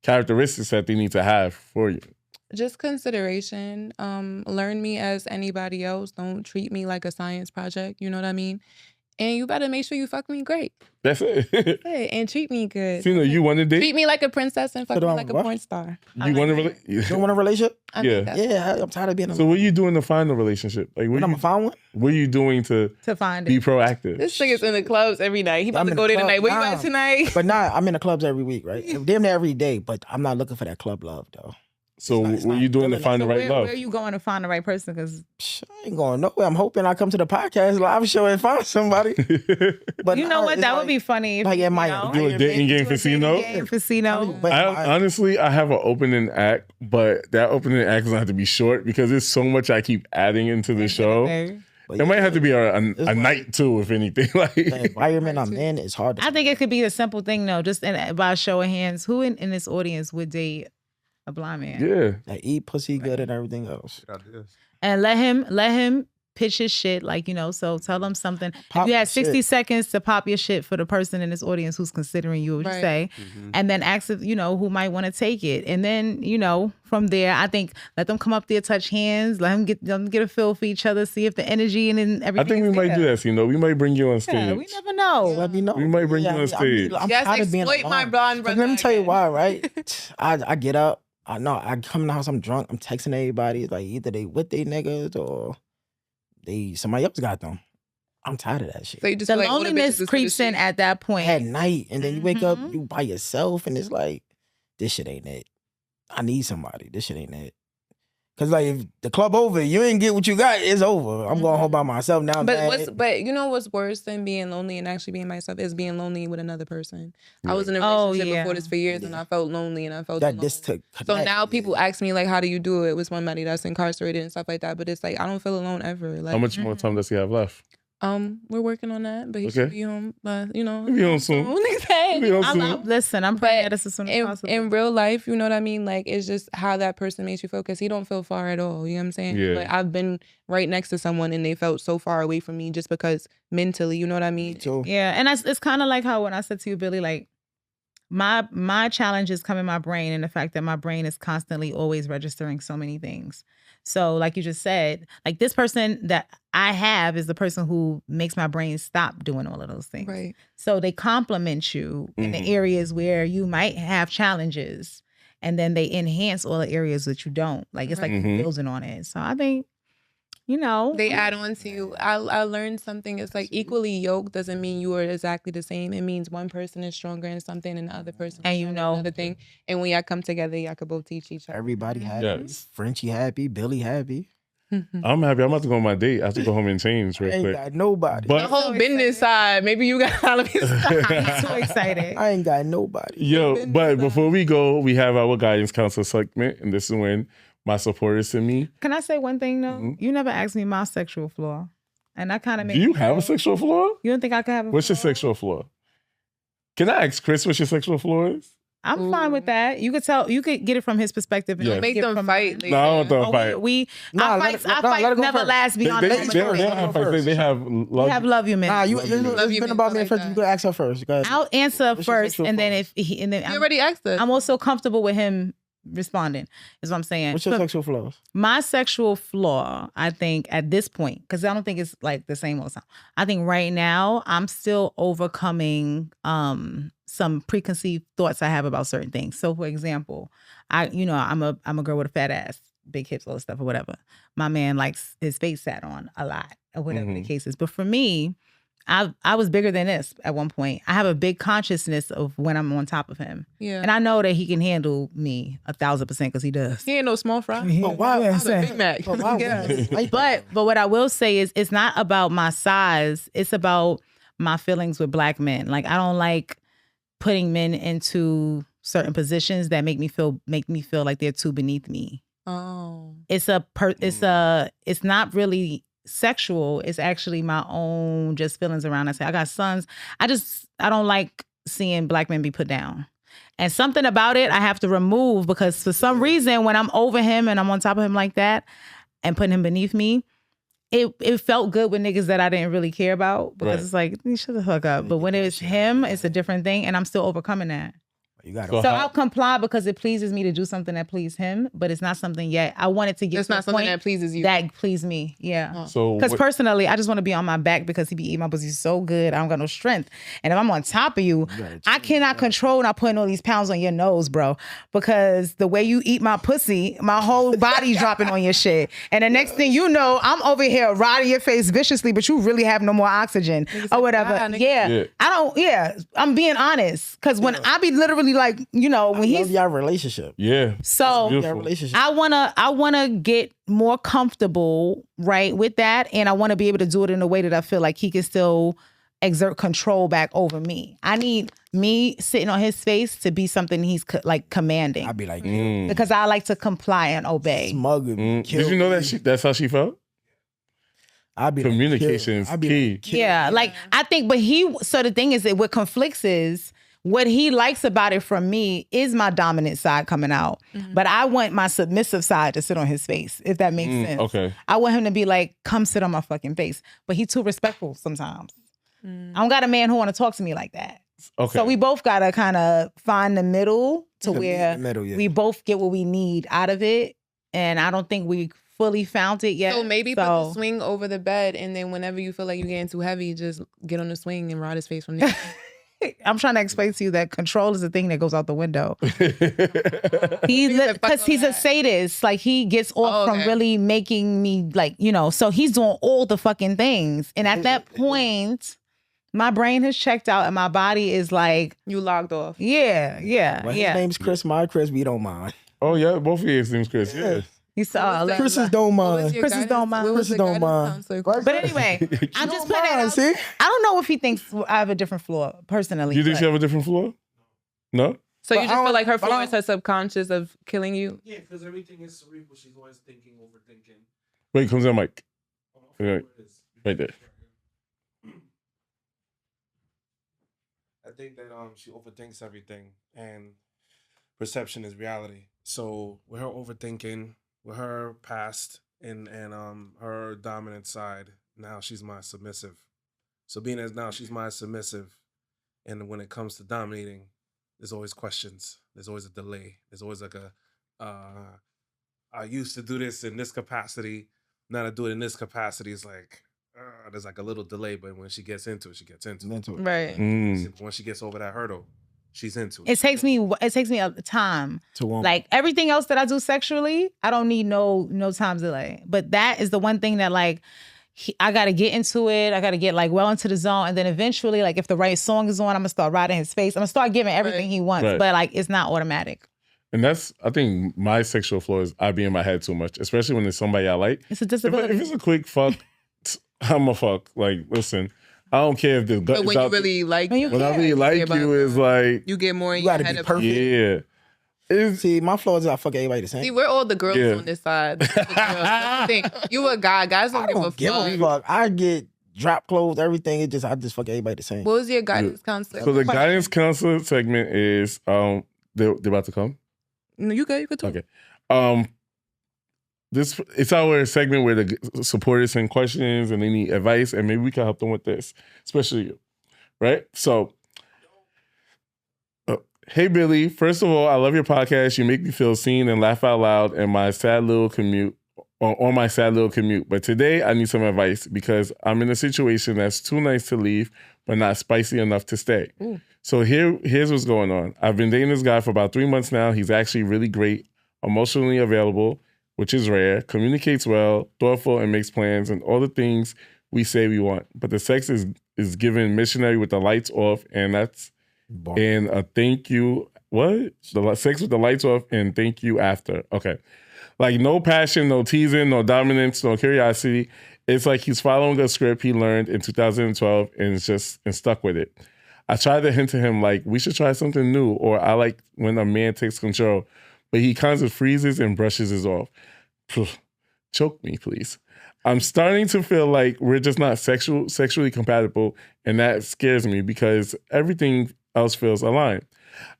characteristics that they need to have for you? Just consideration. Learn me as anybody else. Don't treat me like a science project. You know what I mean? And you better make sure you fuck me great. That's it. And treat me good. So, you want to date? Treat me like a princess and fuck me like a porn star. You want a relationship? Yeah. I'm tired of being. So what are you doing to find a relationship? Like, I'm gonna find one. What are you doing to find be it? proactive? This nigga's in the clubs every night. He about to go there tonight. Where you at tonight? But I'm in the clubs every week, right? Damn near every day. But I'm not looking for that club love though. So what are you doing to find the right love? Where are you going to find the right person? Because I ain't going nowhere. I'm hoping I come to the podcast live show and find somebody. But you know what? That would be funny. If, like do a dating game casino. Honestly, I have an opening act, but that opening act doesn't have to be short because there's so much I keep adding into the show. It might have to be a night too, if anything. Like the environment I'm in is hard. I think it could be a simple thing though. Just by a show of hands, who in this audience would date a blind man? Yeah. That eat pussy good and everything else. And let him pitch his shit, like, you know, so tell them something. Pop If you had shit. 60 seconds to pop your shit for the person in this audience who's considering you, what you Right. say, and then ask if, you know, who might want to take it. And then, you know, from there, I think let them come up there, touch hands, let them get a feel for each other, see if the energy and then I everything think we is might there. do that. You know, we might bring you on stage. Yeah, we never know. Let me know. We might bring you on stage. I'm Yes, tired of being exploit my alone. blonde 'Cause brother let me tell you again. why, right? I get up. I know I come in the house. I'm drunk. I'm texting everybody. It's like either they with they niggas or somebody else got them. I'm tired of that shit. So you just The feel like all the loneliness bitches is creeps in shit. at that point. At night, and then you wake up, Mhm. you by yourself, and it's like, this shit ain't it. I need somebody. This shit ain't it. Cause like if the club over, you ain't get what you got, it's over. I'm going home by myself now. But you know what's worse than being lonely and actually being myself is being lonely with another person. I was in a relationship before this for years and I felt lonely and I felt that alone. this took. So now people ask me like, how do you do it with somebody that's incarcerated and stuff like that? But it's like I don't feel alone ever. Like How much more time does he have left? we're working on that, but he should be home. You know, He'll be home soon. He'll be home soon. Listen, I'm praying that it's as soon as possible. In real life, you know what I mean? Like, it's just how that person makes you feel because he don't feel far at all. You know what I'm saying? Yeah. But I've been right next to someone and they felt so far away from me just because mentally, you know what I mean? Yeah, and it's kind of like how when I said to you, Billy, like my challenges come in my brain and the fact that my brain is constantly always registering so many things. So like you just said, like this person that I have is the person who makes my brain stop doing all of those things. Right. So they complement you in the areas where you might have challenges and then they enhance all the areas that you don't. Like it's like you're building on it. So I think, you know. They add on to you. I learned something. It's like equally yoked doesn't mean you are exactly the same. It means one person is stronger in something and the other person is stronger in another thing. And when y'all come together, y'all could both teach each other. Everybody happy. Yes. Frenchy happy. Billy happy. I'm happy. I'm about to go on my date. I have to go home and change real I ain't quick. got nobody. The But whole business side. Maybe you got all of me. I'm so excited. I ain't got nobody. yo, but before we go, we have our guidance counselor segment, and this is when my supporters send me. Can I say one thing though? You never asked me my sexual flaw. And that kind of makes Do you me have a feel- sexual flaw? You don't think I could have a What's your flaw? sexual flaw? Can I ask Chris what your sexual flaw is? I'm fine with that. You could get it from his perspective. And Yeah. I'll Make get it them from fight. mine. No, I don't want them to Oh, fight. Nah, our let fights, it- our nah, let fights it go never first. last They beyond don't the let it moment. have fights. first. They have We love. have love you, man. Nah, Love you, it's been about me like first. that. You can ask her first. Go ahead. I'll answer What's your first, sexual and then flaw? You already asked us. I'm also comfortable with him responding. Is what I'm saying. What's your But sexual flaws? my sexual flaw, I think, at this point, because I don't think it's like the same all the time. I think right now I'm still overcoming some preconceived thoughts I have about certain things. So, for example, I'm a girl with a fat ass, big hips, all this stuff, or whatever. My man likes his face sat on a lot, or whatever the case is. But for me, I was bigger than this at one point. I have a big consciousness of when I'm on top of him. Yeah. And I know that he can handle me 1,000% because he does. He ain't no small fry. But why? Yeah, He's a Big Mac. But why? Yeah. But what I will say is it's not about my size. It's about my feelings with black men. Like I don't like putting men into certain positions that make me feel like they're too beneath me. Oh. It's not really sexual. It's actually my own just feelings around. I say I got sons. I don't like seeing black men be put down. And something about it I have to remove because for some reason when I'm over him and I'm on top of him like that and putting him beneath me, it felt good with niggas that I didn't really care about because it's like, you should have hooked up. But when it's him, it's a different thing. And I'm still overcoming that. You got So So how- I'll comply because it pleases me to do something that pleases him, but it's not something yet. I want it to get It's to not a something point that pleases you. that please me. Yeah. So Because what- personally, I just want to be on my back because he be eating my pussy so good. I don't got no strength. And if I'm on top of you, I cannot control not putting all these pounds on your nose, bro. Because the way you eat my pussy, my whole body's dropping on your shit. And the next thing you know, I'm over here riding your face viciously, but you really have no more oxygen or whatever. "Ah, nigga." Yeah. I'm being honest. Because when I be literally like, when Love he's your relationship. yeah. so Your Beautiful. relationship. I wanna get more comfortable, right, with that, and I want to be able to do it in a way that I feel like he can still exert control back over me. I need me sitting on his face to be something he's like commanding I'd be like, because I like to comply and obey. smug me. Did you know that's how she felt? I'd be Communication is I'd be key. like, kill Yeah, like I think, but so the thing is that what conflicts is what he likes about it from me is my dominant side coming out. But I want my submissive side to sit on his face, if that makes sense. Okay. I want him to be like, come sit on my fucking face. But he's too respectful sometimes. I don't got a man who want to talk to me like that. Okay. So we both got to kind of find the middle to The where middle, yeah. we both get what we need out of it. And I don't think we fully found it yet. So maybe put the swing over the bed, and then whenever you feel like you're getting too heavy, just get on the swing and ride his face from there. I'm trying to explain to you that control is the thing that goes out the window. Because he's a sadist. Like, he gets off from really making me, like, you know, so he's doing all the fucking things. And at that point, my brain has checked out and my body is like, you logged off. Yeah. His name's Chris. My Chris, we don't mind. Oh, yeah. Both of your name's Chris. Yeah. He's Chris's don't mind. Chris's don't mind. Chris's don't mind. But anyway, I'm just putting it out. See? I don't know if he thinks I have a different flaw, personally. You think she have a different flaw? No? So you just feel like her flaw is her subconscious of killing you? Yeah, because everything is cerebral. She's always thinking, overthinking. Wait, comes on, Mike. Right there. I think that she overthinks everything, and perception is reality. So with her overthinking, with her past and her dominant side, now she's my submissive. So being as now she's my submissive, and when it comes to dominating, there's always questions. There's always a delay. There's always like I used to do this in this capacity. Now to do it in this capacity is like, there's like a little delay, but when she gets into it, she gets into it. Right. Once she gets over that hurdle, she's into it. It takes me a time to warm. Like everything else that I do sexually, I don't need no time delay. But that is the one thing that like I got to get into it. I got to get like well into the zone, and then eventually, like if the right song is on, I'm gonna start riding his face. I'm gonna start giving everything he wants, but like it's not automatic. And that's, I think my sexual flaw is I be in my head too much, especially when it's somebody I like. It's a disability. If it's a quick fuck, I'm a fuck. Like, listen, I don't care if the gut. But when you really like, when I really like you, is like you get more. You gotta be perfect. Yeah. See, my flaw is I fuck everybody the same. See, we're all the girls on this side. That's the thing. You a guy. Guys don't give a fuck. I get drop clothes, everything. I just fuck everybody the same. What was your guidance counselor? So the guidance counselor segment is they're about to come. No, you good. You could talk. Okay. It's our segment where the supporters send questions and they need advice, and maybe we can help them with this, especially you, right? So, hey Billy, first of all, I love your podcast. You make me feel seen and laugh out loud in my sad little commute, on my sad little commute. But today I need some advice because I'm in a situation that's too nice to leave, but not spicy enough to stay. Ooh. So here's what's going on. I've been dating this guy for about 3 months now. He's actually really great, emotionally available, which is rare, communicates well, thoughtful, and makes plans, and all the things we say we want. But the sex is given missionary with the lights off, and that's and a thank you. What? The sex with the lights off and thank you after. Okay. Like no passion, no teasing, no dominance, no curiosity. It's like he's following a script he learned in 2012 and stuck with it. I tried to hint to him like we should try something new, or I like when a man takes control, but he kind of freezes and brushes it off. Choke me, please. I'm starting to feel like we're just not sexually compatible, and that scares me because everything else feels aligned.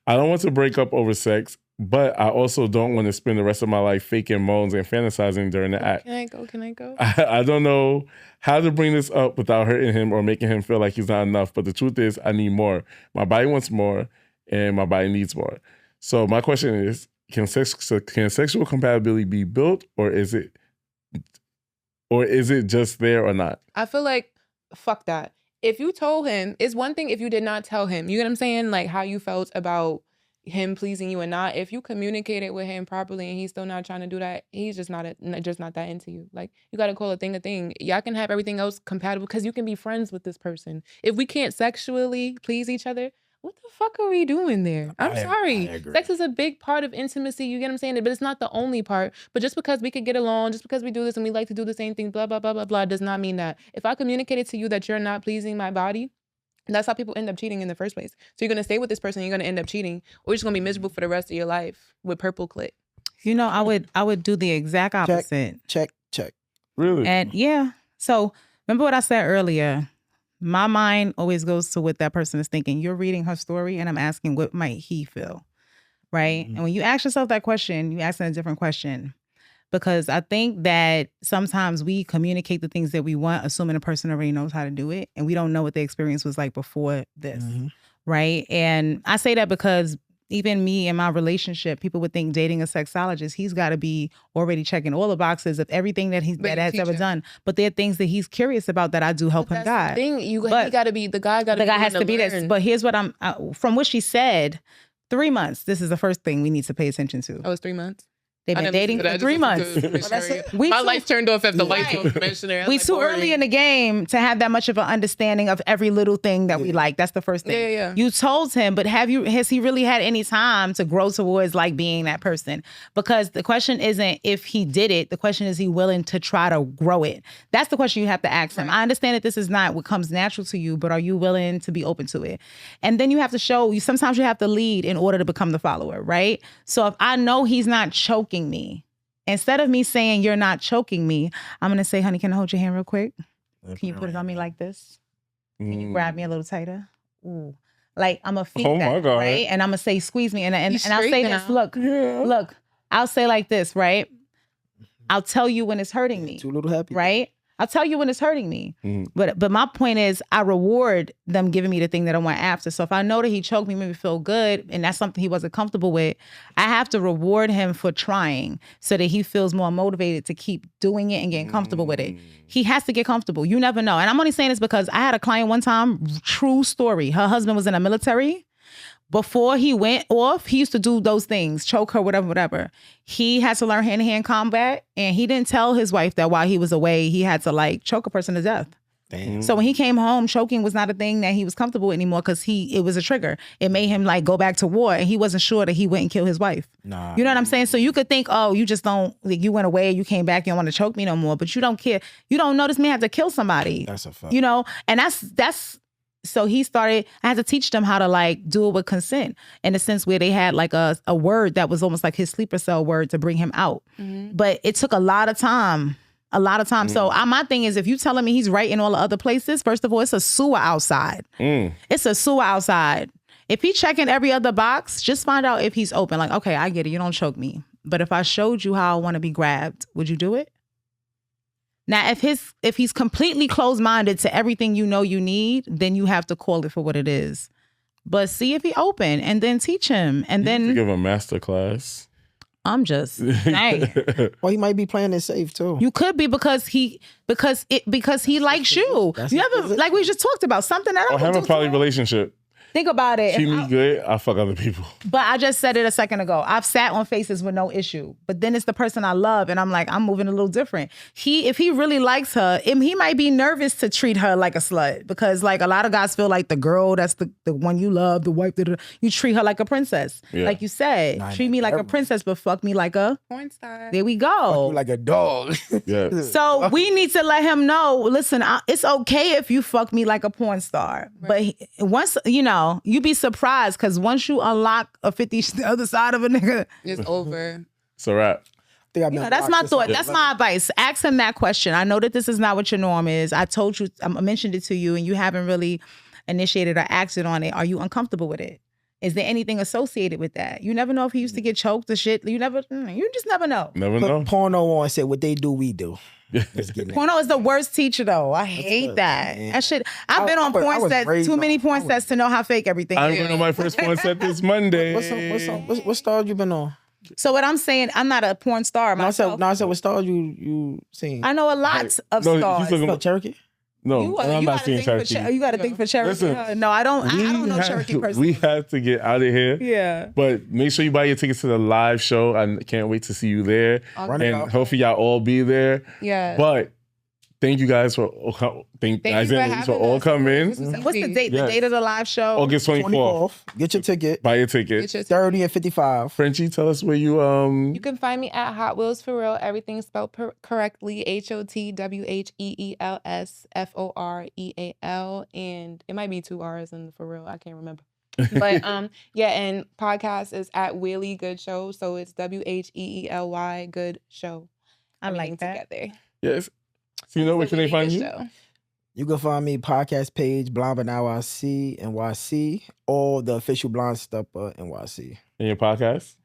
I don't want to break up over sex, but I also don't want to spend the rest of my life faking moans and fantasizing during the act. Can I go? I don't know how to bring this up without hurting him or making him feel like he's not enough, but the truth is I need more. My body wants more, and my body needs more. So my question is, can sexual compatibility be built, or is it just there or not? I feel like fuck that. If you told him, it's one thing if you did not tell him. You get what I'm saying? Like how you felt about him pleasing you or not. If you communicated with him properly and he's still not trying to do that, he's just not that into you. Like you got to call a thing a thing. Y'all can have everything else compatible because you can be friends with this person. If we can't sexually please each other, what the fuck are we doing there? I'm sorry. Sex is a big part of intimacy. You get what I'm saying? But it's not the only part. But just because we could get along, just because we do this and we like to do the same thing, blah, blah, blah, blah, blah, does not mean that. If I communicated to you that you're not pleasing my body, that's how people end up cheating in the first place. So you're going to stay with this person and you're going to end up cheating, or you're just going to be miserable for the rest of your life with purple clit. You know, I would do the exact opposite. Check. Really? And yeah. So remember what I said earlier. My mind always goes to what that person is thinking. You're reading her story and I'm asking what might he feel, right? And when you ask yourself that question, you ask a different question. Because I think that sometimes we communicate the things that we want, assuming a person already knows how to do it. And we don't know what the experience was like before this, right? And I say that because even me in my relationship, people would think dating a sexologist, he's got to be already checking all the boxes of everything that that has ever done. But there are things that he's curious about that I do help him guide. He got to be, the guy has to be this. But here's what from what she said, 3 months, this is the first thing we need to pay attention to. Oh, it's 3 months? They've been dating for 3 months. My lights turned off at the lights off, missionary. We too early in the game to have that much of an understanding of every little thing that we like. That's the first thing. Yeah. You told him, but has he really had any time to grow towards like being that person? Because the question isn't if he did it. The question is he willing to try to grow it? That's the question you have to ask him. I understand that this is not what comes natural to you, but are you willing to be open to it? And then you have to show, sometimes you have to lead in order to become the follower, right? So if I know he's not choking me, instead of me saying you're not choking me, I'm gonna say, honey, can I hold your hand real quick? Can you put it on me like this? Can you grab me a little tighter? Ooh. Like I'm gonna feel that, God. right? And I'm gonna say, squeeze me. And I'll say this, look, I'll say like this, right? I'll tell you when it's hurting me. Too little happy. Right? I'll tell you when it's hurting me. But my point is, I reward them giving me the thing that I want after. So if I know that he choked me, made me feel good, and that's something he wasn't comfortable with, I have to reward him for trying so that he feels more motivated to keep doing it and getting comfortable with it. He has to get comfortable. You never know. And I'm only saying this because I had a client one time, true story. Her husband was in the military. Before he went off, he used to do those things, choke her, whatever. He had to learn hand-to-hand combat, and he didn't tell his wife that while he was away, he had to like choke a person to death. Damn. So when he came home, choking was not a thing that he was comfortable with anymore because it was a trigger. It made him like go back to war, and he wasn't sure that he wouldn't kill his wife. Nah. You know what I'm saying? So you could think, oh, you just don't, like, you went away, you came back, you don't want to choke me no more, but you don't care. You don't know this man had to kill somebody. That's a fact. You know, and that's. So he started, I had to teach them how to like do it with consent in a sense where they had like a word that was almost like his sleeper cell word to bring him out. But it took a lot of time. So my thing is, if you telling me he's right in all the other places, first of all, it's a sewer outside. It's a sewer outside. If he checking every other box, just find out if he's open. Like, okay, I get it. You don't choke me. But if I showed you how I want to be grabbed, would you do it? Now, if he's completely closed-minded to everything you know you need, then you have to call it for what it is. But see if he open and then teach him. And then give a master class. I'm just saying. Well, he might be playing it safe too. You could be because he likes you. You ever, like we just talked about, something that I have a poly relationship. Think about it. Treat me good, I fuck other people. But I just said it a second ago. I've sat on faces with no issue. But then it's the person I love, and I'm like, I'm moving a little different. If he really likes her, he might be nervous to treat her like a slut. Because like a lot of guys feel like the girl that's the one you love, the wife, you treat her like a princess. Yeah. Like you said, treat me like a princess, but fuck me like a porn star. There we go. Fuck you like a dog. Yeah. So we need to let him know, listen, it's okay if you fuck me like a porn star. Right. But once, you'd be surprised because once you unlock a 50 the other side of a nigga, it's over. It's a wrap. That's my thought. That's my advice. Ask him that question. I know that this is not what your norm is. I told you, I mentioned it to you, and you haven't really initiated or acted on it. Are you uncomfortable with it? Is there anything associated with that? You never know if he used to get choked or shit. You just never know. Never know. Porno on said what they do, we do. Porno is the worst teacher, though. I hate that. That shit. I've been on porn sets, too many porn sets to know how fake everything is. I'm going on my first porn set this Monday. What stars you been on? So what I'm saying, I'm not a porn star myself. I said what stars you seen? I know a lot of stars. Cherokee? No, I'm not seeing Cherokee. You got to think for Cherokee. Listen, no, I don't know Cherokee personally. We have to get out of here. Yeah. But make sure you buy your tickets to the live show. I can't wait to see you there. And hopefully y'all all be there. Yeah. But thank you guys for all coming. What's the date? The date of the live show? August 24th. Get your ticket. Buy your ticket. 30 and 55. Frenchy, tell us where you You can find me at Hot Wheels for Real. Everything spelled correctly. HOTWHEELSFOREAL. And it might be 2 R's in for real. I can't remember. But yeah, and podcast is at Wheely Good Show. So it's WHEELY Good Show. I like that. Together. Yes. So where can they find you? Show. You can find me podcast page Blonde but NYC NYC or the official Blonde Stepper NYC. In your podcast?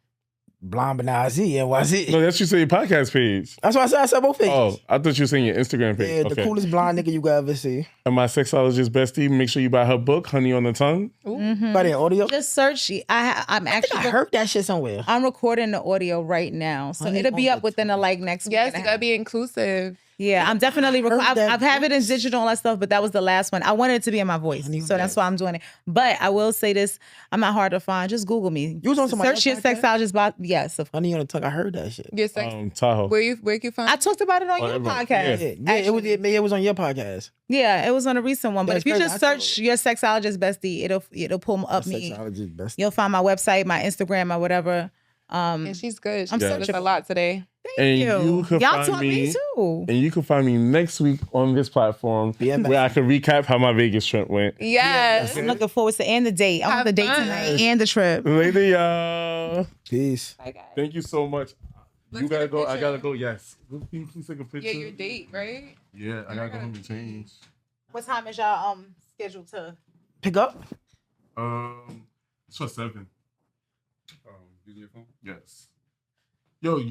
Blonde but NYC NYC. No, that's you say your podcast page. That's why I said both pages. Oh, I thought you were saying your Instagram page. Yeah, the Okay. coolest blonde nigga you could ever see. And my sexologist bestie, make sure you buy her book, Honey on the Tongue. By the audio. Just search. I'm I actually. heard that shit somewhere. I'm recording the audio right now, so Honey it'll be on up the within the next week. Yes, and a you gotta half. be inclusive. Yeah, I'm definitely. Heard that I've have it in voice. digital and all that stuff, but that was the last one. I wanted it to be in my voice, Honey, so that's yes. why I'm doing it. But I will say this: I'm not hard to find. Just Google me. You was on somebody Search your else's podcast? sexologist. Yes, of Honey on the tongue. I heard that shit. Get sex. Tahoe. Where you find? I talked about it on Oh, your everyone- podcast. Yeah, it was on your podcast. Yeah, it was on a recent one. But That's if you crazy. just I thought- search your sexologist bestie, it'll pull up me. Sexologist best. You'll find my website, my Instagram, or whatever. And she's good. She I'm said searching a lot today. And you can Y'all find taught me too. And you can find me next week on this platform BMX. where I can recap how my Vegas trip went. Yes. I'm looking forward to and the date. I want Have the date fun. tonight and the trip. Later, y'all. Peace. Bye, guys. Thank you so much. Let's You gotta get a go. I picture. gotta go. Yes. Can you please take a picture? Yeah, your date, right? Yeah, I gotta go home and change. What time is y'all scheduled to? Pick up. It's for 7. Did you get your phone? Yes. Yo.